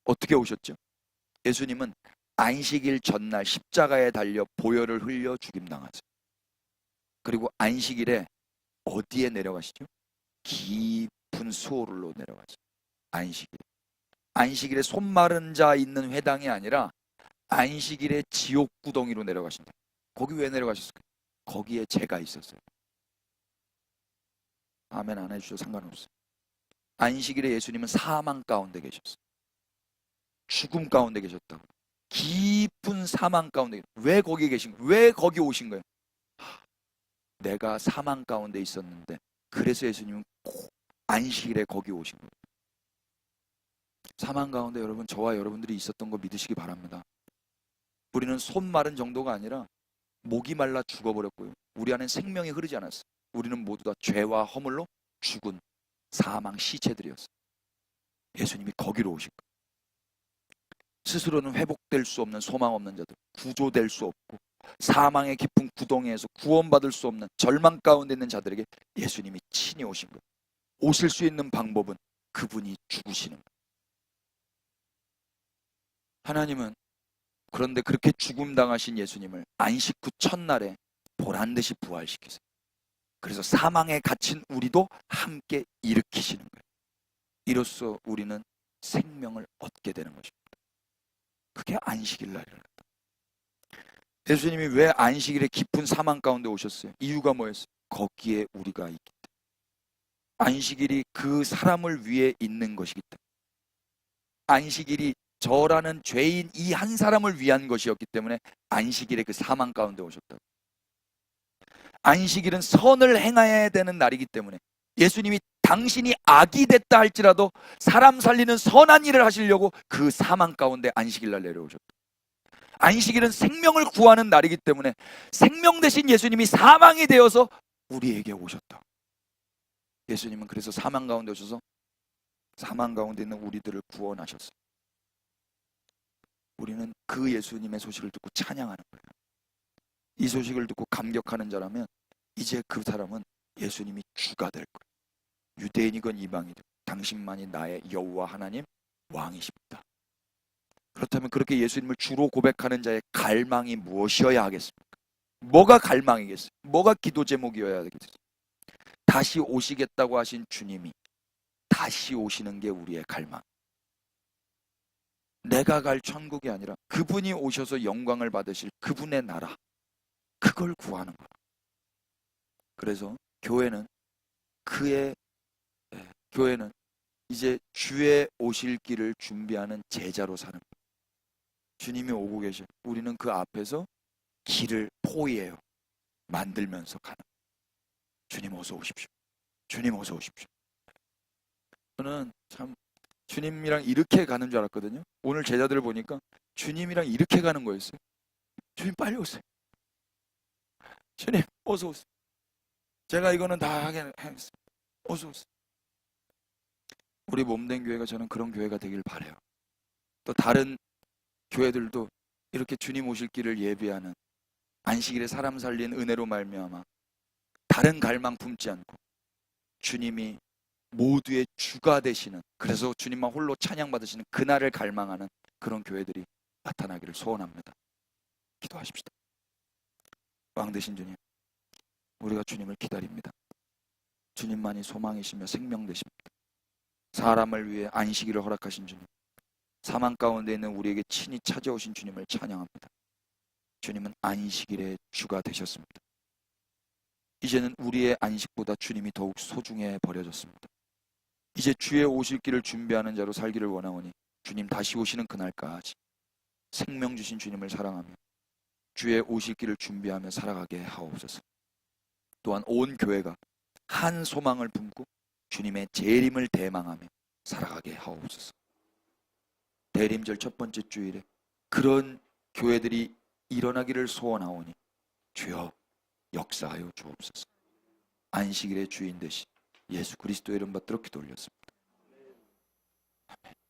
어떻게 오셨죠? 예수님은 안식일 전날 십자가에 달려 보혈을 흘려 죽임당하세요. 그리고 안식일에 어디에 내려가시죠? 깊은 수호를로 내려가죠. 안식일에 손 마른 자 있는 회당이 아니라 안식일에 지옥 구덩이로 내려가신다. 거기 왜 내려가셨을까요? 거기에 죄가 있었어요. 아멘 안 해주셔도 상관없어요. 안식일에 예수님은 사망 가운데 계셨어요. 죽음 가운데 계셨다고. 깊은 사망 가운데. 왜 거기 계신 거예요? 왜 거기 오신 거예요? 내가 사망 가운데 있었는데 그래서 예수님은 꼭 안식일에 거기 오신 거예요. 사망 가운데 여러분 저와 여러분들이 있었던 거 믿으시기 바랍니다. 우리는 손 마른 정도가 아니라 목이 말라 죽어버렸고요. 우리 안에 생명이 흐르지 않았어요. 우리는 모두 다 죄와 허물로 죽은 사망 시체들이었어요. 예수님이 거기로 오신 거예요. 스스로는 회복될 수 없는 소망 없는 자들, 구조될 수 없고 사망의 깊은 구덩이에서 구원받을 수 없는 절망 가운데 있는 자들에게 예수님이 친히 오신 거예요. 오실 수 있는 방법은 그분이 죽으시는 거예요. 하나님은 그런데 그렇게 죽음당하신 예수님을 안식 후 첫날에 보란듯이 부활시키세요. 그래서 사망에 갇힌 우리도 함께 일으키시는 거예요. 이로써 우리는 생명을 얻게 되는 것입니다. 그게 안식일 날이랍니다. 예수님이 왜 안식일에 깊은 사망 가운데 오셨어요? 이유가 뭐였어요? 거기에 우리가 있기 때문에. 안식일이 그 사람을 위해 있는 것이기 때문에. 안식일이 저라는 죄인 이 한 사람을 위한 것이었기 때문에 안식일에 그 사망 가운데 오셨다고. 안식일은 선을 행해야 되는 날이기 때문에 예수님이 당신이 악이 됐다 할지라도 사람 살리는 선한 일을 하시려고 그 사망 가운데 안식일 날 내려오셨다. 안식일은 생명을 구하는 날이기 때문에 생명 대신 예수님이 사망이 되어서 우리에게 오셨다. 예수님은 그래서 사망 가운데 오셔서 사망 가운데 있는 우리들을 구원하셨어요. 우리는 그 예수님의 소식을 듣고 찬양하는 거예요. 이 소식을 듣고 감격하는 자라면 이제 그 사람은 예수님이 주가 될 거예요. 유대인이건 이방이든 당신만이 나의 여호와 하나님 왕이십니다. 그렇다면 그렇게 예수님을 주로 고백하는 자의 갈망이 무엇이어야 하겠습니까? 뭐가 갈망이겠어요? 뭐가 기도 제목이어야 되겠어요? 다시 오시겠다고 하신 주님이 다시 오시는 게 우리의 갈망. 내가 갈 천국이 아니라 그분이 오셔서 영광을 받으실 그분의 나라, 그걸 구하는 거야. 그래서 교회는 이제 주의 오실 길을 준비하는 제자로 사는 거예요. 주님이 오고 계셔. 우리는 그 앞에서 길을 포위해요. 만들면서 가는 거예요. 주님 어서 오십시오. 주님 어서 오십시오. 저는 참 주님이랑 이렇게 가는 줄 알았거든요. 오늘 제자들을 보니까 주님이랑 이렇게 가는 거였어요. 주님 빨리 오세요. 주님 어서 오세요. 제가 이거는 다 하겠습니다. 어서 오세요. 우리 몸된 교회가 저는 그런 교회가 되길 바라요. 또 다른 교회들도 이렇게 주님 오실 길을 예비하는 안식일에 사람 살린 은혜로 말미암아 다른 갈망 품지 않고 주님이 모두의 주가 되시는, 그래서 주님만 홀로 찬양받으시는 그날을 갈망하는 그런 교회들이 나타나기를 소원합니다. 기도하십시다. 왕 되신 주님, 우리가 주님을 기다립니다. 주님만이 소망이시며 생명 되십니다. 사람을 위해 안식일을 허락하신 주님, 사망 가운데 있는 우리에게 친히 찾아오신 주님을 찬양합니다. 주님은 안식일의 주가 되셨습니다. 이제는 우리의 안식보다 주님이 더욱 소중해 버려졌습니다. 이제 주의 오실 길을 준비하는 자로 살기를 원하오니 주님 다시 오시는 그날까지 생명 주신 주님을 사랑하며 주의 오실 길을 준비하며 살아가게 하옵소서. 또한 온 교회가 한 소망을 품고 주님의 재림을 대망하며 살아가게 하옵소서. 대림절 첫 번째 주일에 그런 교회들이 일어나기를 소원하오니 주여 역사하여 주옵소서. 안식일의 주인 되신 예수 그리스도의 이름 받들어 기도 올렸습니다. 아멘.